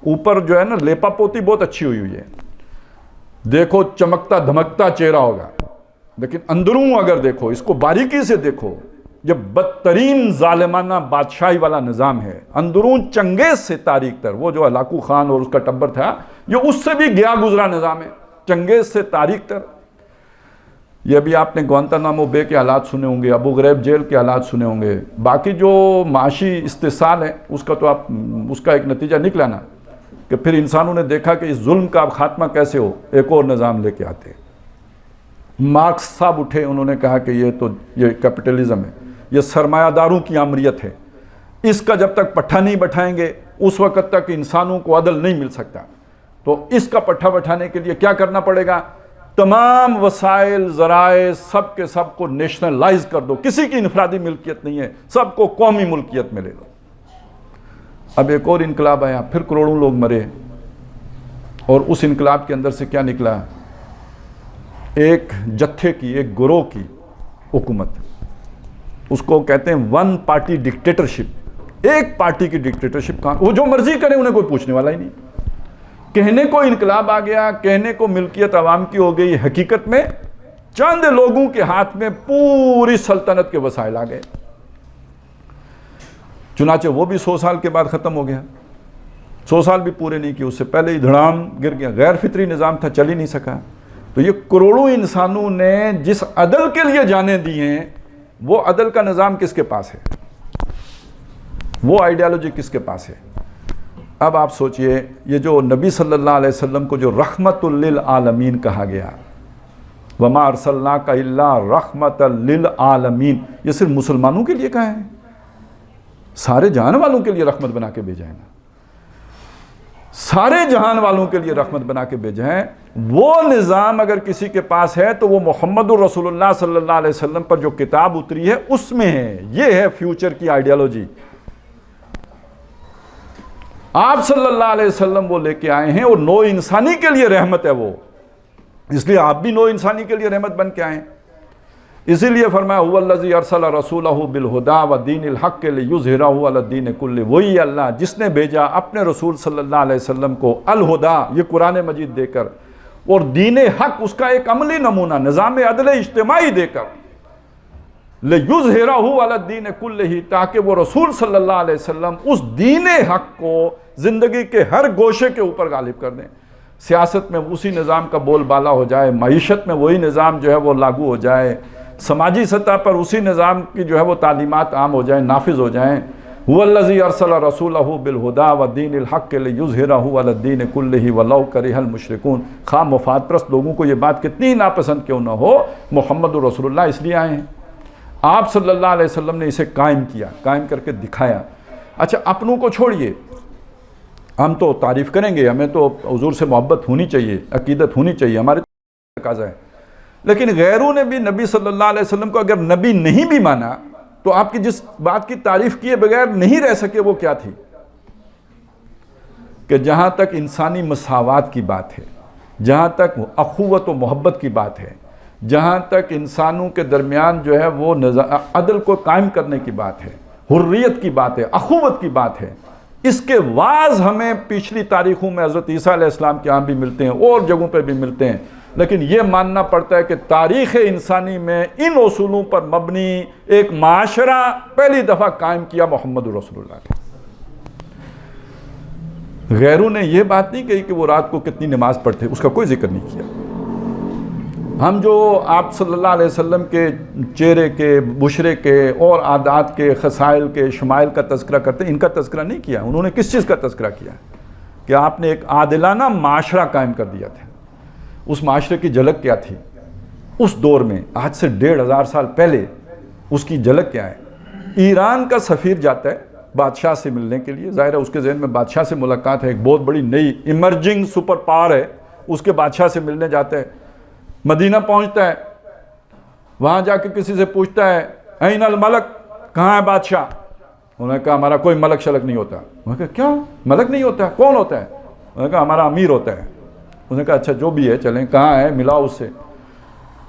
اوپر جو ہے نا لیپا پوتی بہت اچھی ہوئی ہے، دیکھو چمکتا دھمکتا چہرہ ہوگا، لیکن اندروں اگر دیکھو، اس کو باریکی سے دیکھو، یہ بدترین ظالمانہ بادشاہی والا نظام ہے. اندروں چنگیز سے تاریک تر. وہ جو ہلاکو خان اور اس کا ٹبر تھا، یہ اس سے بھی گیا گزرا نظام ہے، چنگیز سے تاریک تر. یہ بھی آپ نے گوانتانامو بے کے حالات سنے ہوں گے، ابو غریب جیل کے حالات سنے ہوں گے. باقی جو معاشی استحصال ہے اس کا تو اس کا ایک نتیجہ نکلا نا کہ پھر انسانوں نے دیکھا کہ اس ظلم کا اب خاتمہ کیسے ہو، ایک اور نظام لے کے آتے ہیں. مارکس صاحب اٹھے، انہوں نے کہا کہ یہ کیپٹلزم ہے، یہ سرمایہ داروں کی آمریت ہے، اس کا جب تک پٹھا نہیں بٹھائیں گے اس وقت تک انسانوں کو عدل نہیں مل سکتا. تو اس کا پٹھا بٹھانے کے لیے کیا کرنا پڑے گا؟ تمام وسائل، ذرائع، سب کے سب کو نیشنلائز کر دو. کسی کی انفرادی ملکیت نہیں ہے، سب کو قومی ملکیت میں لے لو. اب ایک اور انقلاب آیا، پھر کروڑوں لوگ مرے. اور اس انقلاب کے اندر سے کیا نکلا؟ ایک جتھے کی، ایک گروہ کی حکومت, اس کو کہتے ہیں ون پارٹی ڈکٹیٹرشپ. ایک پارٹی کی ڈکٹیٹرشپ کہاں, وہ جو مرضی کرے انہیں کوئی پوچھنے والا ہی نہیں. کہنے کو انقلاب آ گیا, کہنے کو ملکیت عوام کی ہو گئی, حقیقت میں چند لوگوں کے ہاتھ میں پوری سلطنت کے وسائل آ گئے. چنانچہ وہ بھی 100 سال کے بعد ختم ہو گیا. 100 سال بھی پورے نہیں کیے, اس سے پہلے ہی دھڑام گر گیا. غیر فطری نظام تھا, چل ہی نہیں سکا. تو یہ کروڑوں انسانوں نے جس عدل کے لیے جانیں دی ہیں, وہ عدل کا نظام کس کے پاس ہے, وہ آئیڈیالوجی کس کے پاس ہے؟ اب آپ سوچئے, یہ جو نبی صلی اللہ علیہ وسلم کو جو رحمت للعالمین کہا گیا, وما ارسلناک الا رحمت للعالمین, یہ صرف مسلمانوں کے لیے کہا ہے؟ سارے جہان والوں کے لیے رحمت بنا کے بھیجا ہے نا, سارے جہان والوں کے لیے رحمت بنا کے بھیجا ہے. وہ نظام اگر کسی کے پاس ہے تو وہ محمد الرسول اللہ صلی اللہ علیہ وسلم پر جو کتاب اتری ہے اس میں ہے. یہ ہے فیوچر کی آئیڈیالوجی. آپ صلی اللہ علیہ وسلم وہ لے کے آئے ہیں, اور نو انسانی کے لیے رحمت ہے وہ, اس لیے آپ بھی نو انسانی کے لیے رحمت بن کے آئے ہیں. اسی لیے فرمایا هو الذی ارسل رسولہ بالہدی ودین الحق لیظہرہ علی الدین کلہ, وہی اللہ جس نے بھیجا اپنے رسول صلی اللہ علیہ وسلم کو الہدی, یہ قرآن مجید دے کر, اور دین حق اس کا ایک عملی نمونہ, نظام عدل اجتماعی دے کر, لیظہرہ علی الدین کلہ, تاکہ وہ رسول صلی اللہ علیہ وسلم اس دین حق کو زندگی کے ہر گوشے کے اوپر غالب کر دیں. سیاست میں اسی نظام کا بول بالا ہو جائے, معیشت میں وہی نظام جو ہے وہ لاگو ہو جائے, سماجی سطح پر اسی نظام کی جو ہے وہ تعلیمات عام ہو جائیں, نافذ ہو جائیں. هو الذی ارسل رسولہ بالہدی ودین الحق لیظہرہ علی الدین کلہ ولو کرہ المشرکون. خواہ مفاد پرست لوگوں کو یہ بات کتنی ناپسند کیوں نہ ہو, محمد رسول اللہ اس لیے آئے ہیں. آپ صلی اللہ علیہ وسلم نے اسے قائم کیا, قائم کر کے دکھایا. اچھا اپنوں کو چھوڑیے, ہم تو تعریف کریں گے, ہمیں تو حضور سے محبت ہونی چاہیے, عقیدت ہونی چاہیے, ہمارے تقاضا ہے. لیکن غیروں نے بھی نبی صلی اللہ علیہ وسلم کو اگر نبی نہیں بھی مانا تو آپ کی جس بات کی تعریف کیے بغیر نہیں رہ سکے وہ کیا تھی, کہ جہاں تک انسانی مساوات کی بات ہے, جہاں تک اخوت و محبت کی بات ہے, جہاں تک انسانوں کے درمیان جو ہے وہ عدل کو قائم کرنے کی بات ہے, حریت کی بات ہے, اخوت کی بات ہے, اس کے واز ہمیں پچھلی تاریخوں میں حضرت عیسیٰ علیہ السلام کے ہاں بھی ملتے ہیں, اور جگہوں پہ بھی ملتے ہیں. لیکن یہ ماننا پڑتا ہے کہ تاریخ انسانی میں ان اصولوں پر مبنی ایک معاشرہ پہلی دفعہ قائم کیا محمد رسول اللہ نے. غیروں نے یہ بات نہیں کہی کہ وہ رات کو کتنی نماز پڑھتے, اس کا کوئی ذکر نہیں کیا. ہم جو آپ صلی اللہ علیہ وسلم کے چہرے کے, بشرے کے اور عادات کے, خصائل کے, شمائل کا تذکرہ کرتے ہیں, ان کا تذکرہ نہیں کیا. انہوں نے کس چیز کا تذکرہ کیا کہ آپ نے ایک عادلانہ معاشرہ قائم کر دیا تھا. اس معاشرے کی جھلک کیا تھی اس دور میں, آج سے 1500 سال پہلے اس کی جھلک کیا ہے؟ ایران کا سفیر جاتا ہے بادشاہ سے ملنے کے لیے, ظاہر ہے اس کے ذہن میں بادشاہ سے ملاقات ہے, ایک بہت بڑی نئی ایمرجنگ سپر پاور ہے, اس کے بادشاہ سے ملنے جاتا ہے. مدینہ پہنچتا ہے, وہاں جا کے کسی سے پوچھتا ہے این الملک, کہاں ہے بادشاہ؟ انہوں نے کہا ہمارا کوئی ملک شلک نہیں ہوتا. انہوں نے کہا کیا ملک نہیں ہوتا, کون ہوتا ہے؟ انہوں نے کہا ہمارا امیر ہوتا ہے. اس نے کہا اچھا جو بھی ہے چلیں, کہاں ہے, ملاؤ اس سے.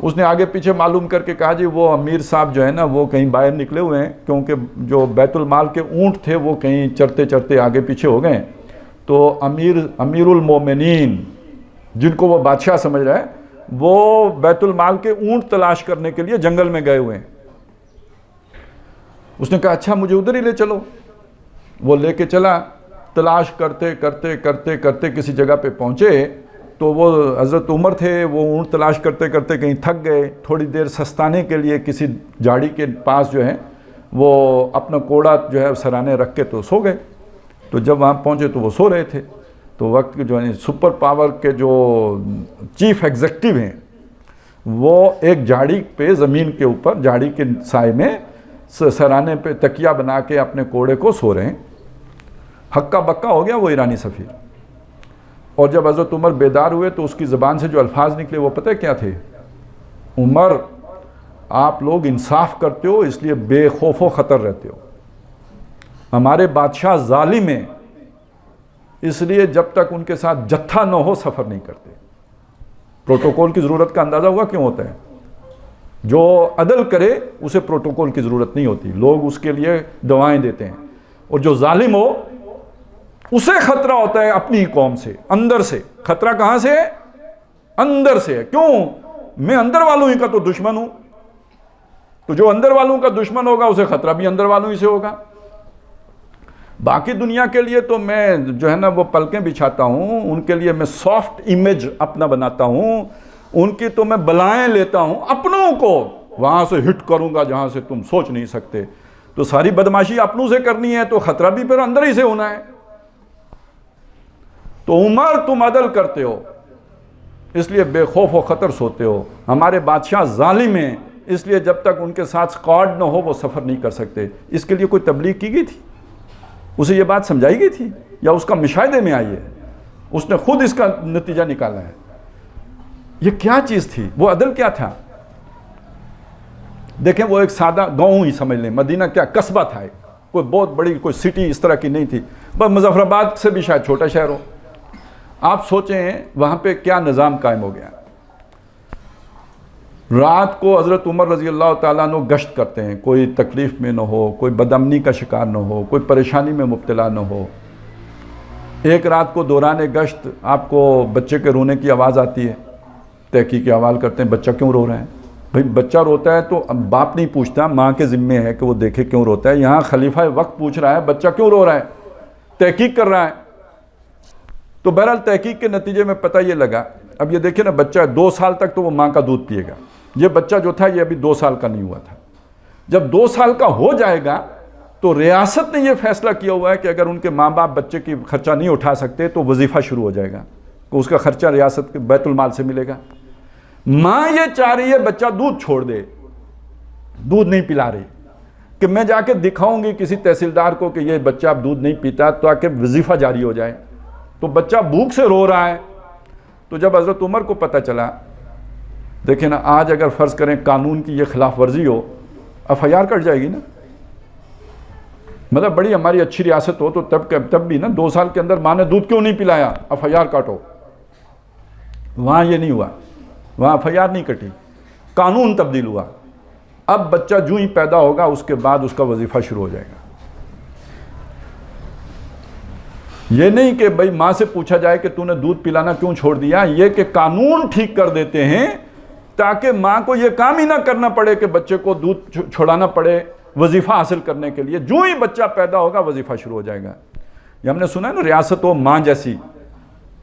اس نے آگے پیچھے معلوم کر کے کہا جی وہ امیر صاحب جو ہے نا وہ کہیں باہر نکلے ہوئے ہیں, کیونکہ جو بیت المال کے اونٹ تھے وہ کہیں چرتے چرتے آگے پیچھے ہو گئے. تو امیر المومنین جن کو وہ بادشاہ سمجھ رہا ہے, وہ بیت المال کے اونٹ تلاش کرنے کے لیے جنگل میں گئے ہوئے ہیں. اس نے کہا اچھا مجھے ادھر ہی لے چلو. وہ لے کے چلا, تلاش کرتے کرتے کرتے کرتے کسی جگہ پہ پہنچے تو وہ حضرت عمر تھے, وہ اونٹ تلاش کرتے کرتے کہیں تھک گئے, تھوڑی دیر سستانے کے لیے کسی جھاڑی کے پاس جو ہے وہ اپنا کوڑا جو ہے سرانے رکھ کے تو سو گئے. تو جب وہاں پہنچے تو وہ سو رہے تھے. تو وقت جو ہے سپر پاور کے جو چیف ایگزیکٹو ہیں وہ ایک جھاڑی پہ زمین کے اوپر جھاڑی کے سائے میں سرانے پہ تکیہ بنا کے اپنے کوڑے کو سو رہے ہیں. ہکا بکا ہو گیا وہ ایرانی سفیر. اور جب حضرت عمر بیدار ہوئے تو اس کی زبان سے جو الفاظ نکلے وہ پتہ کیا تھے؟ عمر آپ لوگ انصاف کرتے ہو اس لیے بے خوف و خطر رہتے ہو, ہمارے بادشاہ ظالم ہیں اس لیے جب تک ان کے ساتھ جتھا نہ ہو سفر نہیں کرتے. پروٹوکول کی ضرورت کا اندازہ ہوا کیوں ہوتا ہے؟ جو عدل کرے اسے پروٹوکول کی ضرورت نہیں ہوتی، لوگ اس کے لیے دعائیں دیتے ہیں، اور جو ظالم ہو اسے خطرہ ہوتا ہے اپنی قوم سے، اندر سے۔ خطرہ کہاں سے ہے؟ اندر سے ہے۔ کیوں؟ میں اندر والوں ہی کا تو دشمن ہوں، تو جو اندر والوں کا دشمن ہوگا اسے خطرہ بھی اندر والوں ہی سے ہوگا۔ باقی دنیا کے لیے تو میں جو ہے نا وہ پلکیں بچھاتا ہوں، ان کے لیے میں سافٹ امیج اپنا بناتا ہوں، ان کی تو میں بلائیں لیتا ہوں، اپنوں کو وہاں سے ہٹ کروں گا جہاں سے تم سوچ نہیں سکتے۔ تو ساری بدماشی اپنوں سے کرنی ہے تو خطرہ بھی پھر اندر ہی سے ہونا ہے۔ تو عمر تم عدل کرتے ہو اس لیے بے خوف و خطر سوتے ہو، ہمارے بادشاہ ظالم ہیں اس لیے جب تک ان کے ساتھ اسکواڈ نہ ہو وہ سفر نہیں کر سکتے۔ اس کے لیے کوئی تبلیغ کی گئی تھی؟ اسے یہ بات سمجھائی گئی تھی یا اس کا مشاہدے میں آئی ہے؟ اس نے خود اس کا نتیجہ نکالا ہے۔ یہ کیا چیز تھی؟ وہ عدل کیا تھا؟ دیکھیں وہ ایک سادہ گاؤں ہی سمجھ لیں، مدینہ کیا قصبہ تھا، کوئی بہت بڑی کوئی سٹی اس طرح کی نہیں تھی، بس مظفر آباد سے بھی شاید چھوٹا شہر ہو۔ آپ سوچیں وہاں پہ کیا نظام قائم ہو گیا۔ رات کو حضرت عمر رضی اللہ تعالیٰ عنہ گشت کرتے ہیں، کوئی تکلیف میں نہ ہو، کوئی بدامنی کا شکار نہ ہو، کوئی پریشانی میں مبتلا نہ ہو۔ ایک رات کو دوران گشت آپ کو بچے کے رونے کی آواز آتی ہے، تحقیق کے حوالے کرتے ہیں بچہ کیوں رو رہا ہے؟ بھئی بچہ روتا ہے تو باپ نہیں پوچھتا، ماں کے ذمے ہے کہ وہ دیکھے کیوں روتا ہے۔ یہاں خلیفہ وقت پوچھ رہا ہے بچہ کیوں رو رہا ہے، تحقیق کر رہا ہے۔ تو بہرحال تحقیق کے نتیجے میں پتہ یہ لگا، اب یہ دیکھیں نا بچہ 2 سال تک تو وہ ماں کا دودھ پیے گا، یہ بچہ جو تھا یہ ابھی 2 سال کا نہیں ہوا تھا۔ جب 2 سال کا ہو جائے گا تو ریاست نے یہ فیصلہ کیا ہوا ہے کہ اگر ان کے ماں باپ بچے کی خرچہ نہیں اٹھا سکتے تو وظیفہ شروع ہو جائے گا، کہ اس کا خرچہ ریاست کے بیت المال سے ملے گا۔ ماں یہ چاہ رہی ہے بچہ دودھ چھوڑ دے، دودھ نہیں پلا رہی، کہ میں جا کے دکھاؤں گی کسی تحصیلدار کو کہ یہ بچہ اب دودھ نہیں پیتا تاکہ وظیفہ جاری ہو جائے۔ تو بچہ بھوک سے رو رہا ہے۔ تو جب حضرت عمر کو پتہ چلا، دیکھیں نا آج اگر فرض کریں قانون کی یہ خلاف ورزی ہو، FIR کٹ جائے گی نا۔ مطلب بڑی ہماری اچھی ریاست ہو تو تب بھی نا 2 سال کے اندر ماں نے دودھ کیوں نہیں پلایا، FIR کاٹو۔ وہاں یہ نہیں ہوا، وہاں FIR نہیں کٹی، قانون تبدیل ہوا۔ اب بچہ جو ہی پیدا ہوگا اس کے بعد اس کا وظیفہ شروع ہو جائے گا۔ یہ نہیں کہ بھئی ماں سے پوچھا جائے کہ تو نے دودھ پلانا کیوں چھوڑ دیا، یہ کہ قانون ٹھیک کر دیتے ہیں تاکہ ماں کو یہ کام ہی نہ کرنا پڑے کہ بچے کو دودھ چھوڑانا پڑے وظیفہ حاصل کرنے کے لیے۔ جو ہی بچہ پیدا ہوگا وظیفہ شروع ہو جائے گا۔ یہ ہم نے سنا ہے نا ریاست ہو ماں جیسی،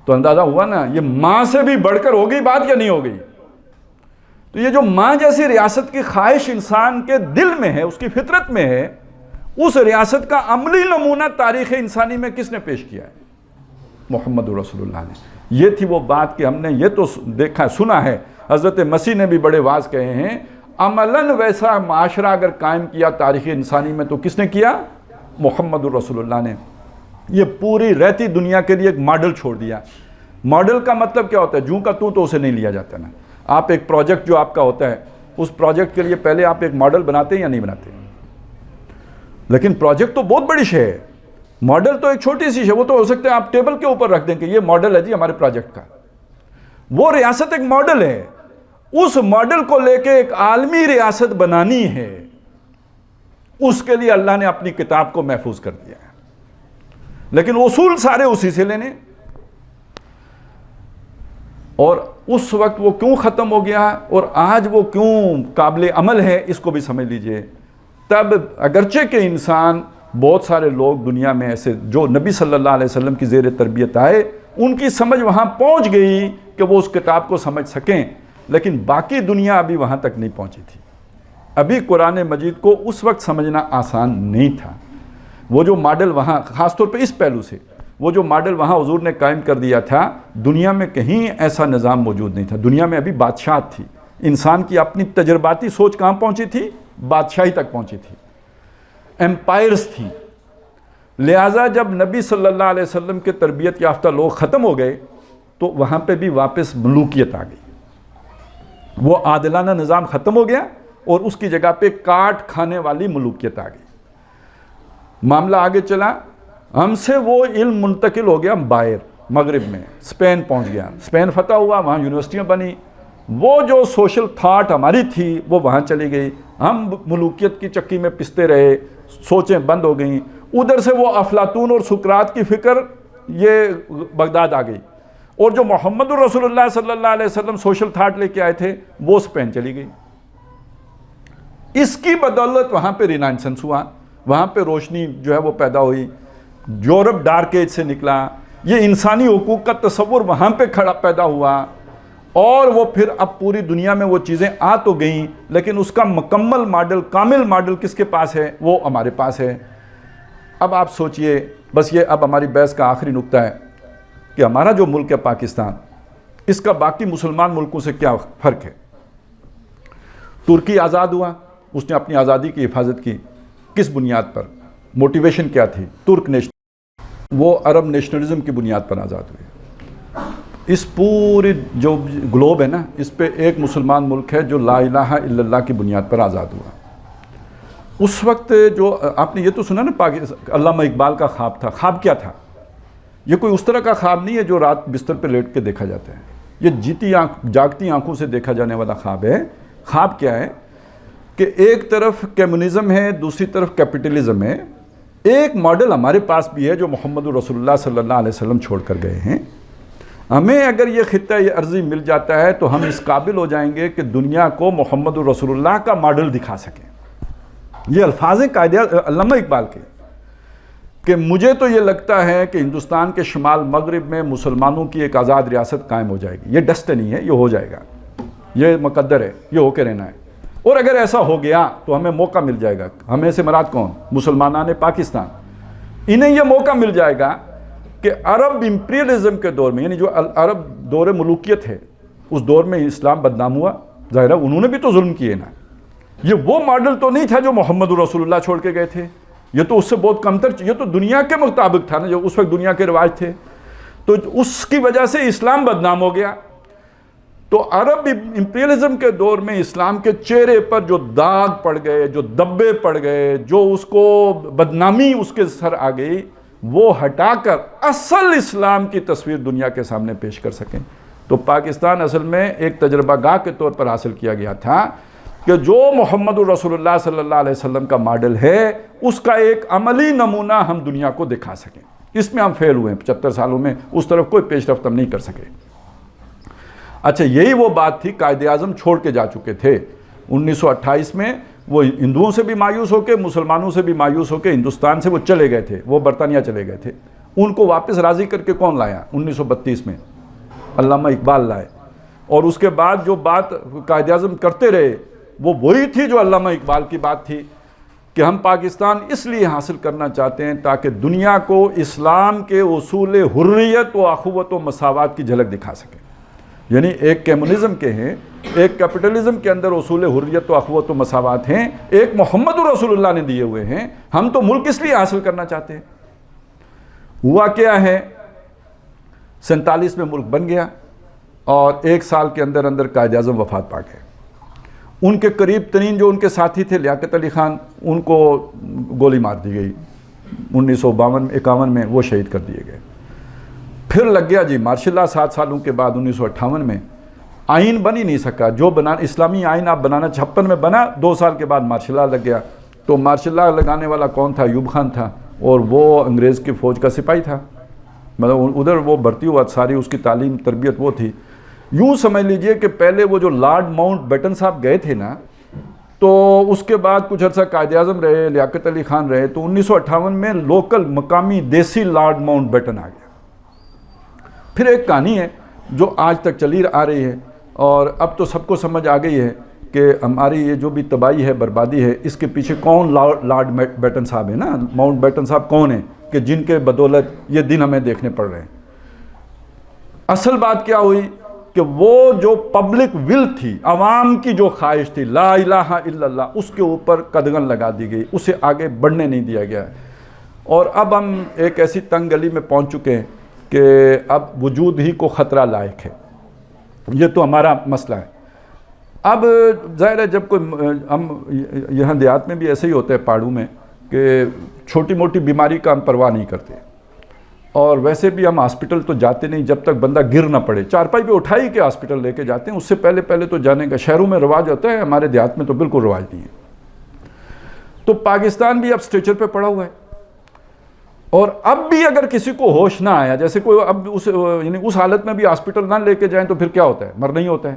تو اندازہ ہوا نا یہ ماں سے بھی بڑھ کر ہو گئی بات یا نہیں ہو گئی۔ تو یہ جو ماں جیسی ریاست کی خواہش انسان کے دل میں ہے، اس کی فطرت میں ہے، اس ریاست کا عملی نمونہ تاریخ انسانی میں کس نے پیش کیا ہے؟ محمد رسول اللہ نے۔ یہ تھی وہ بات کہ ہم نے یہ تو دیکھا سنا ہے، حضرت مسیح نے بھی بڑے واضح کہے ہیں، عملاً ویسا معاشرہ اگر قائم کیا تاریخ انسانی میں تو کس نے کیا؟ محمد رسول اللہ نے۔ یہ پوری رہتی دنیا کے لیے ایک ماڈل چھوڑ دیا۔ ماڈل کا مطلب کیا ہوتا ہے؟ جوں کا تو اسے نہیں لیا جاتا نا۔ آپ ایک پروجیکٹ جو آپ کا ہوتا ہے، اس پروجیکٹ کے لیے پہلے آپ ایک ماڈل بناتے ہیں یا نہیں بناتے؟ لیکن پروجیکٹ تو بہت بڑی شے ہے، ماڈل تو ایک چھوٹی سی شے، وہ تو ہو سکتا ہے آپ ٹیبل کے اوپر رکھ دیں کہ یہ ماڈل ہے جی ہمارے پروجیکٹ کا۔ وہ ریاست ایک ماڈل ہے، اس ماڈل کو لے کے ایک عالمی ریاست بنانی ہے، اس کے لیے اللہ نے اپنی کتاب کو محفوظ کر دیا ہے، لیکن اصول سارے اسی سے لینے۔ اور اس وقت وہ کیوں ختم ہو گیا اور آج وہ کیوں قابل عمل ہے، اس کو بھی سمجھ لیجئے۔ تب اگرچہ کہ انسان بہت سارے لوگ دنیا میں ایسے جو نبی صلی اللہ علیہ وسلم کی زیر تربیت آئے، ان کی سمجھ وہاں پہنچ گئی کہ وہ اس کتاب کو سمجھ سکیں، لیکن باقی دنیا ابھی وہاں تک نہیں پہنچی تھی۔ ابھی قرآن مجید کو اس وقت سمجھنا آسان نہیں تھا۔ وہ جو ماڈل وہاں خاص طور پہ اس پہلو سے، وہ جو ماڈل وہاں حضور نے قائم کر دیا تھا، دنیا میں کہیں ایسا نظام موجود نہیں تھا۔ دنیا میں ابھی بادشاہت تھی، انسان کی اپنی تجرباتی سوچ کہاں پہنچی تھی؟ بادشاہی تک پہنچی تھی، ایمپائرز تھی۔ لہٰذا جب نبی صلی اللہ علیہ وسلم کے تربیت یافتہ لوگ ختم ہو گئے تو وہاں پہ بھی واپس ملوکیت آ گئی، وہ عادلانہ نظام ختم ہو گیا اور اس کی جگہ پہ کاٹ کھانے والی ملوکیت آ گئی۔ معاملہ آگے چلا، ہم سے وہ علم منتقل ہو گیا باہر، مغرب میں، اسپین پہنچ گیا، اسپین فتح ہوا، وہاں یونیورسٹیاں بنی، وہ جو سوشل تھاٹ ہماری تھی وہ وہاں چلی گئی، ہم ملوکیت کی چکی میں پستے رہے، سوچیں بند ہو گئیں، ادھر سے وہ افلاطون اور سقراط کی فکر یہ بغداد آ گئی، اور جو محمد الرسول اللہ صلی اللہ علیہ وسلم سوشل تھاٹ لے کے آئے تھے وہ اسپین چلی گئی۔ اس کی بدولت وہاں پہ رینائسنس ہوا، وہاں پہ روشنی جو ہے وہ پیدا ہوئی، یورپ ڈارک ایج سے نکلا، یہ انسانی حقوق کا تصور وہاں پہ کھڑا پیدا ہوا، اور وہ پھر اب پوری دنیا میں وہ چیزیں آ تو گئیں، لیکن اس کا مکمل ماڈل، کامل ماڈل کس کے پاس ہے؟ وہ ہمارے پاس ہے۔ اب آپ سوچئے، بس یہ اب ہماری بحث کا آخری نقطہ ہے کہ ہمارا جو ملک ہے پاکستان، اس کا باقی مسلمان ملکوں سے کیا فرق ہے؟ ترکی آزاد ہوا، اس نے اپنی آزادی کی حفاظت کی، کس بنیاد پر؟ موٹیویشن کیا تھی؟ ترک نیشنل، وہ عرب نیشنلزم کی بنیاد پر آزاد ہوئے۔ اس پوری جو گلوب ہے نا، اس پہ ایک مسلمان ملک ہے جو لا الہ الا اللہ کی بنیاد پر آزاد ہوا۔ اس وقت جو آپ نے یہ تو سنا نا، علامہ اقبال کا خواب تھا۔ خواب کیا تھا؟ یہ کوئی اس طرح کا خواب نہیں ہے جو رات بستر پہ لیٹ کے دیکھا جاتا ہے، یہ جاگتی آنکھوں سے دیکھا جانے والا خواب ہے۔ خواب کیا ہے کہ ایک طرف کمیونزم ہے، دوسری طرف کیپٹلزم ہے۔ ایک ماڈل ہمارے پاس بھی ہے جو محمد رسول اللہ صلی اللہ علیہ وسلم چھوڑ کر گئے ہیں۔ ہمیں اگر یہ خطہ یہ عرضی مل جاتا ہے تو ہم اس قابل ہو جائیں گے کہ دنیا کو محمد رسول اللہ کا ماڈل دکھا سکیں۔ یہ الفاظ قائد علامہ اقبال کے کہ مجھے تو یہ لگتا ہے کہ ہندوستان کے شمال مغرب میں مسلمانوں کی ایک آزاد ریاست قائم ہو جائے گی۔ یہ ڈسٹنی ہے، یہ ہو جائے گا، یہ مقدر ہے، یہ ہو کے رہنا ہے۔ اور اگر ایسا ہو گیا تو ہمیں موقع مل جائے گا، ہمیں سے مراد کون؟ مسلمانان پاکستان، انہیں یہ موقع مل جائے گا کہ عرب امپریلزم کے دور میں، یعنی جو عرب دور ملوکیت ہے، اس دور میں اسلام بدنام ہوا، ظاہر ہے انہوں نے بھی تو ظلم کیے نا۔ یہ وہ ماڈل تو نہیں تھا جو محمد رسول اللہ چھوڑ کے گئے تھے، یہ تو اس سے بہت کمتر، یہ تو دنیا کے مطابق تھا نا، جو اس وقت دنیا کے رواج تھے، تو اس کی وجہ سے اسلام بدنام ہو گیا۔ تو عرب امپریلزم کے دور میں اسلام کے چہرے پر جو داغ پڑ گئے، جو دبے پڑ گئے، جو اس کو بدنامی اس کے سر آ گئی، وہ ہٹا کر اصل اسلام کی تصویر دنیا کے سامنے پیش کر سکیں۔ تو پاکستان اصل میں ایک تجربہ گاہ کے طور پر حاصل کیا گیا تھا کہ جو محمد رسول اللہ صلی اللہ علیہ وسلم کا ماڈل ہے، اس کا ایک عملی نمونہ ہم دنیا کو دکھا سکیں۔ اس میں ہم فیل ہوئے ہیں 75 سالوں میں، اس طرف کوئی پیش رفت ہم نہیں کر سکے۔ اچھا، یہی وہ بات تھی، قائد اعظم چھوڑ کے جا چکے تھے 1928 میں، وہ ہندوؤں سے بھی مایوس ہو کے، مسلمانوں سے بھی مایوس ہو کے ہندوستان سے وہ چلے گئے تھے، وہ برطانیہ چلے گئے تھے۔ ان کو واپس راضی کر کے کون لایا؟ 1932 میں علامہ اقبال لائے، اور اس کے بعد جو بات قائد اعظم کرتے رہے وہ وہی تھی جو علامہ اقبال کی بات تھی کہ ہم پاکستان اس لیے حاصل کرنا چاہتے ہیں تاکہ دنیا کو اسلام کے اصول حریت و اخوت و مساوات کی جھلک دکھا سکیں۔ یعنی ایک کمیونزم کے ہیں، ایک کیپٹلزم کے اندر اصول حریت و اخوت و مساوات ہیں، ایک محمد رسول اللہ نے دیے ہوئے ہیں، ہم تو ملک اس لیے حاصل کرنا چاہتے ہیں۔ ہوا کیا ہے، 47 میں ملک بن گیا، اور 1 سال کے اندر اندر قائد اعظم وفات پا گئے۔ ان کے قریب ترین جو ان کے ساتھی تھے لیاقت علی خان، ان کو گولی مار دی گئی 1952-51 میں، وہ شہید کر دیے گئے۔ پھر لگ گیا جی مارشل لا، 7 سالوں کے بعد 1958 میں آئین بن ہی نہیں سکا، جو اسلامی آئین آپ بنانا 56 میں بنا، 2 سال کے بعد مارشل لا لگ گیا۔ تو مارشل لا لگانے والا کون تھا؟ ایوب خان تھا، اور وہ انگریز کی فوج کا سپاہی تھا، مطلب ادھر وہ بھرتی ہوا، ساری اس کی تعلیم تربیت وہ تھی۔ یوں سمجھ لیجئے کہ پہلے وہ جو لارڈ ماؤنٹ بیٹن صاحب گئے تھے نا، تو اس کے بعد کچھ عرصہ قائد اعظم رہے، لیاقت علی خان رہے، تو 1958 میں لوکل مقامی دیسی لارڈ ماؤنٹ بیٹن آ گیا۔ پھر ایک کہانی ہے جو آج تک چلی آ رہی ہے، اور اب تو سب کو سمجھ آ گئی ہے کہ ہماری یہ جو بھی تباہی ہے، بربادی ہے، اس کے پیچھے کون لارڈ بیٹن صاحب ہے نا، ماؤنٹ بیٹن صاحب کون ہیں کہ جن کے بدولت یہ دن ہمیں دیکھنے پڑ رہے ہیں۔ اصل بات کیا ہوئی کہ وہ جو پبلک ول تھی، عوام کی جو خواہش تھی لا الہ الا اللہ، اس کے اوپر قدغن لگا دی گئی، اسے آگے بڑھنے نہیں دیا گیا۔ اور اب ہم ایک ایسی تنگ گلی میں پہنچ چکے ہیں کہ اب وجود ہی کو خطرہ لاحق ہے۔ یہ تو ہمارا مسئلہ ہے۔ اب ظاہر ہے جب کوئی، ہم یہاں دیہات میں بھی ایسے ہی ہوتا ہے، پہاڑوں میں، کہ چھوٹی موٹی بیماری کا ہم پرواہ نہیں کرتے، اور ویسے بھی ہم ہاسپٹل تو جاتے نہیں جب تک بندہ گر نہ پڑے، چارپائی پہ اٹھائی کے ہاسپٹل لے کے جاتے ہیں، اس سے پہلے تو جانے کا شہروں میں رواج ہوتا ہے، ہمارے دیہات میں تو بالکل رواج نہیں ہے۔ تو پاکستان بھی اب اسٹریچر پہ پڑا ہوا ہے، اور اب بھی اگر کسی کو ہوش نہ آیا، جیسے کوئی اب اس حالت میں بھی ہاسپٹل نہ لے کے جائیں تو پھر کیا ہوتا ہے؟ مرنا ہی ہوتا ہے۔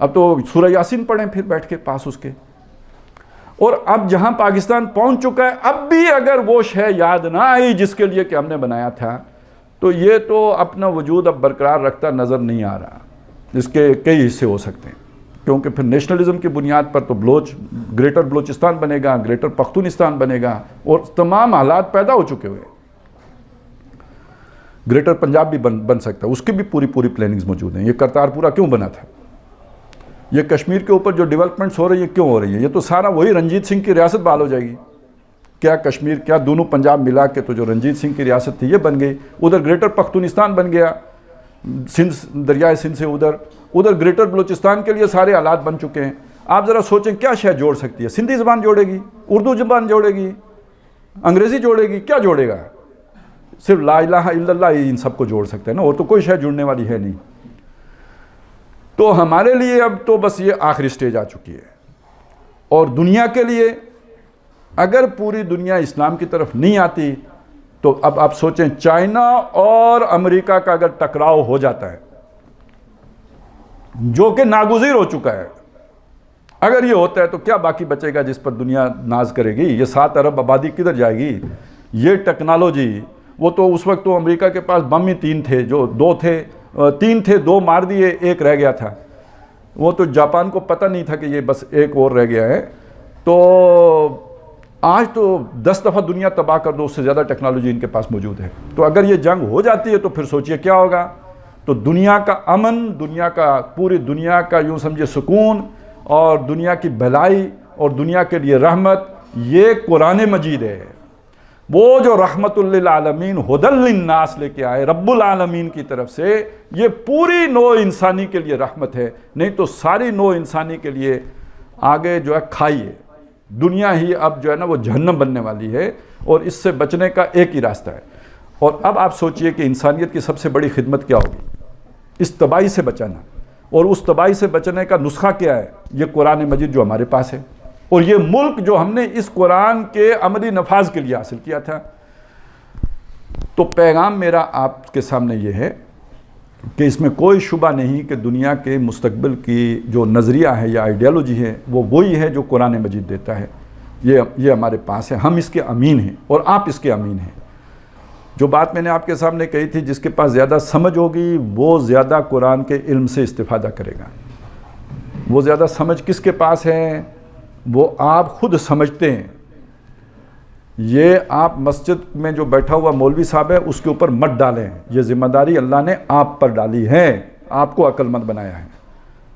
اب تو سورہ یاسین پڑھیں پھر بیٹھ کے پاس اس کے۔ اور اب جہاں پاکستان پہنچ چکا ہے، اب بھی اگر وہ شے یاد نہ آئی جس کے لیے کہ ہم نے بنایا تھا، تو یہ تو اپنا وجود اب برقرار رکھتا نظر نہیں آ رہا۔ اس کے کئی حصے ہو سکتے ہیں، کیونکہ پھر نیشنلزم کی بنیاد پر تو گریٹر بلوچستان بنے گا، گریٹر پختونستان بنے گا، اور تمام حالات پیدا ہو چکے ہوئے۔ گریٹر پنجاب بھی بن سکتا ہے، اس کی بھی پوری پلاننگز موجود ہیں۔ یہ کرتارپورہ کیوں بنا تھا؟ یہ کشمیر کے اوپر جو ڈیولپمنٹس ہو رہی ہے کیوں ہو رہی ہے؟ یہ تو سارا وہی رنجیت سنگھ کی ریاست بحال ہو جائے گی۔ کیا کشمیر، کیا دونوں پنجاب ملا کے تو جو رنجیت سنگھ کی ریاست تھی یہ بن گئی، ادھر گریٹر پختونستان بن گیا، سندھ، دریائے سندھ سے ادھر گریٹر بلوچستان کے لیے سارے حالات بن چکے ہیں۔ آپ ذرا سوچیں کیا شے جوڑ سکتی ہے؟ سندھی زبان جوڑے گی، اردو زبان جوڑے گی، انگریزی جوڑے گی، کیا جوڑے گا؟ صرف لا الہ الا اللہ ان سب کو جوڑ سکتا ہے نا، اور تو کوئی شے جڑنے والی ہے نہیں۔ تو ہمارے لیے اب تو بس یہ آخری سٹیج آ چکی ہے، اور دنیا کے لیے اگر پوری دنیا اسلام کی طرف نہیں آتی تو اب آپ سوچیں چائنا اور امریکہ کا اگر ٹکراؤ ہو جاتا ہے، جو کہ ناگزیر ہو چکا ہے، اگر یہ ہوتا ہے تو کیا باقی بچے گا جس پر دنیا ناز کرے گی؟ یہ 7 ارب آبادی کدھر جائے گی؟ یہ ٹیکنالوجی، وہ تو اس وقت تو امریکہ کے پاس بم ہی 3 تھے، جو 3 تھے 2 مار دیے، 1 رہ گیا تھا۔ وہ تو جاپان کو پتہ نہیں تھا کہ یہ بس 1 اور رہ گیا ہے۔ تو آج تو 10 دفعہ دنیا تباہ کر دو، اس سے زیادہ ٹیکنالوجی ان کے پاس موجود ہے۔ تو اگر یہ جنگ ہو جاتی ہے تو پھر سوچئے کیا ہوگا؟ تو دنیا کا امن، پوری دنیا کا یوں سمجھے سکون، اور دنیا کی بھلائی اور دنیا کے لیے رحمت، یہ قرآن مجید ہے۔ وہ جو رحمت للعالمین ھدی للناس لے کے آئے رب العالمین کی طرف سے، یہ پوری نوع انسانی کے لیے رحمت ہے، نہیں تو ساری نوع انسانی کے لیے آگے جو ہے کھائی ہے۔ دنیا ہی اب جو ہے نا وہ جہنم بننے والی ہے، اور اس سے بچنے کا ایک ہی راستہ ہے۔ اور اب آپ سوچئے کہ انسانیت کی سب سے بڑی خدمت کیا ہوگی؟ اس تباہی سے بچانا، اور اس تباہی سے بچنے کا نسخہ کیا ہے؟ یہ قرآن مجید جو ہمارے پاس ہے، اور یہ ملک جو ہم نے اس قرآن کے عملی نفاذ کے لیے حاصل کیا تھا۔ تو پیغام میرا آپ کے سامنے یہ ہے کہ اس میں کوئی شبہ نہیں کہ دنیا کے مستقبل کی جو نظریہ ہے یا آئیڈیالوجی ہے وہ وہی ہے جو قرآن مجید دیتا ہے۔ یہ ہمارے پاس ہے، ہم اس کے امین ہیں، اور آپ اس کے امین ہیں۔ جو بات میں نے آپ کے سامنے کہی تھی، جس کے پاس زیادہ سمجھ ہوگی وہ زیادہ قرآن کے علم سے استفادہ کرے گا۔ وہ زیادہ سمجھ کس کے پاس ہے؟ وہ آپ خود سمجھتے ہیں۔ یہ آپ مسجد میں جو بیٹھا ہوا مولوی صاحب ہے اس کے اوپر مت ڈالیں، یہ ذمہ داری اللہ نے آپ پر ڈالی ہے، آپ کو عقل مند بنایا ہے،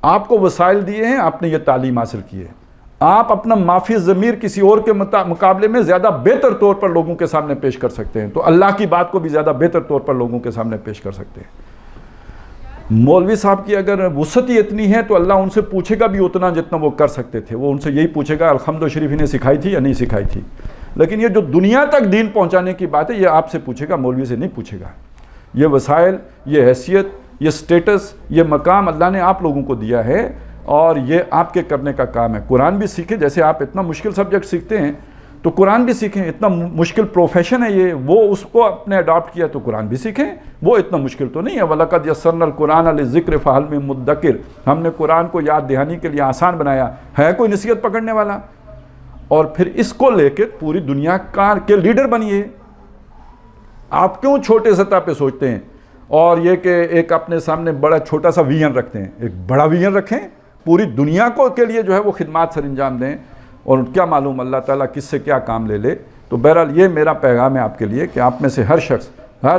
آپ کو وسائل دیے ہیں، آپ نے یہ تعلیم حاصل کی ہے۔ آپ اپنا معافی ضمیر کسی اور کے مقابلے میں زیادہ بہتر طور پر لوگوں کے سامنے پیش کر سکتے ہیں، تو اللہ کی بات کو بھی زیادہ بہتر طور پر لوگوں کے سامنے پیش کر سکتے ہیں۔ مولوی صاحب کی اگر وسعت ہی اتنی ہے تو اللہ ان سے پوچھے گا بھی اتنا جتنا وہ کر سکتے تھے۔ وہ ان سے یہی پوچھے گا الحمد شریف انہیں سکھائی تھی یا نہیں سکھائی تھی۔ لیکن یہ جو دنیا تک دین پہنچانے کی بات ہے یہ آپ سے پوچھے گا، مولوی سے نہیں پوچھے گا۔ یہ وسائل، یہ حیثیت، یہ سٹیٹس، یہ مقام اللہ نے آپ لوگوں کو دیا ہے، اور یہ آپ کے کرنے کا کام ہے۔ قرآن بھی سیکھیں، جیسے آپ اتنا مشکل سبجیکٹ سیکھتے ہیں تو قرآن بھی سیکھیں۔ اتنا مشکل پروفیشن ہے یہ، وہ اس کو اپنے اڈاپٹ کیا تو قرآن بھی سیکھیں، وہ اتنا مشکل تو نہیں ہے۔ وَلَقَدْ يَسَّرْنَا الْقُرْآنَ لِلذِّكْرِ فَهَلْ مِن مُدَّكِرٍ، ہم نے قرآن کو یاد دہانی کے لیے آسان بنایا، ہے کوئی نصیحت پکڑنے والا؟ اور پھر اس کو لے کے پوری دنیا کے لیڈر بنیے۔ آپ کیوں چھوٹے سطح پہ سوچتے ہیں، اور یہ کہ ایک اپنے سامنے بڑا چھوٹا سا ویژن رکھتے ہیں؟ ایک بڑا ویژن رکھیں، پوری دنیا کو کے لیے جو ہے وہ خدمات سر انجام دیں، اور کیا معلوم اللہ تعالیٰ کس سے کیا کام لے لے۔ تو بہرحال یہ میرا پیغام ہے آپ کے لیے کہ آپ میں سے ہر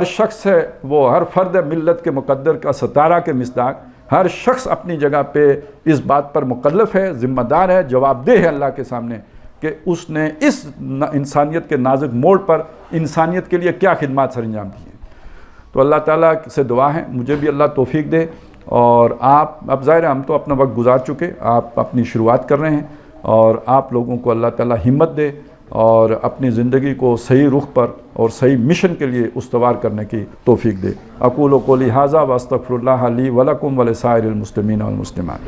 شخص ہے، وہ ہر فرد ملت کے مقدر کا ستارہ کے مصداق، ہر شخص اپنی جگہ پہ اس بات پر مکلف ہے، ذمہ دار ہے، جواب دہ ہے اللہ کے سامنے کہ اس نے اس انسانیت کے نازک موڑ پر انسانیت کے لیے کیا خدمات سر انجام دی ہیں۔ تو اللہ تعالیٰ سے دعا ہے مجھے بھی اللہ توفیق دے، اور آپ اب ظاہر ہے ہم تو اپنا وقت گزار چکے، آپ اپنی شروعات کر رہے ہیں، اور آپ لوگوں کو اللہ تعالیٰ ہمت دے اور اپنی زندگی کو صحیح رخ پر اور صحیح مشن کے لیے استوار کرنے کی توفیق دے۔ اقول قولی ھذا واستغفر اللہ لی ولکم ولسائر المسلمین والمسلمات۔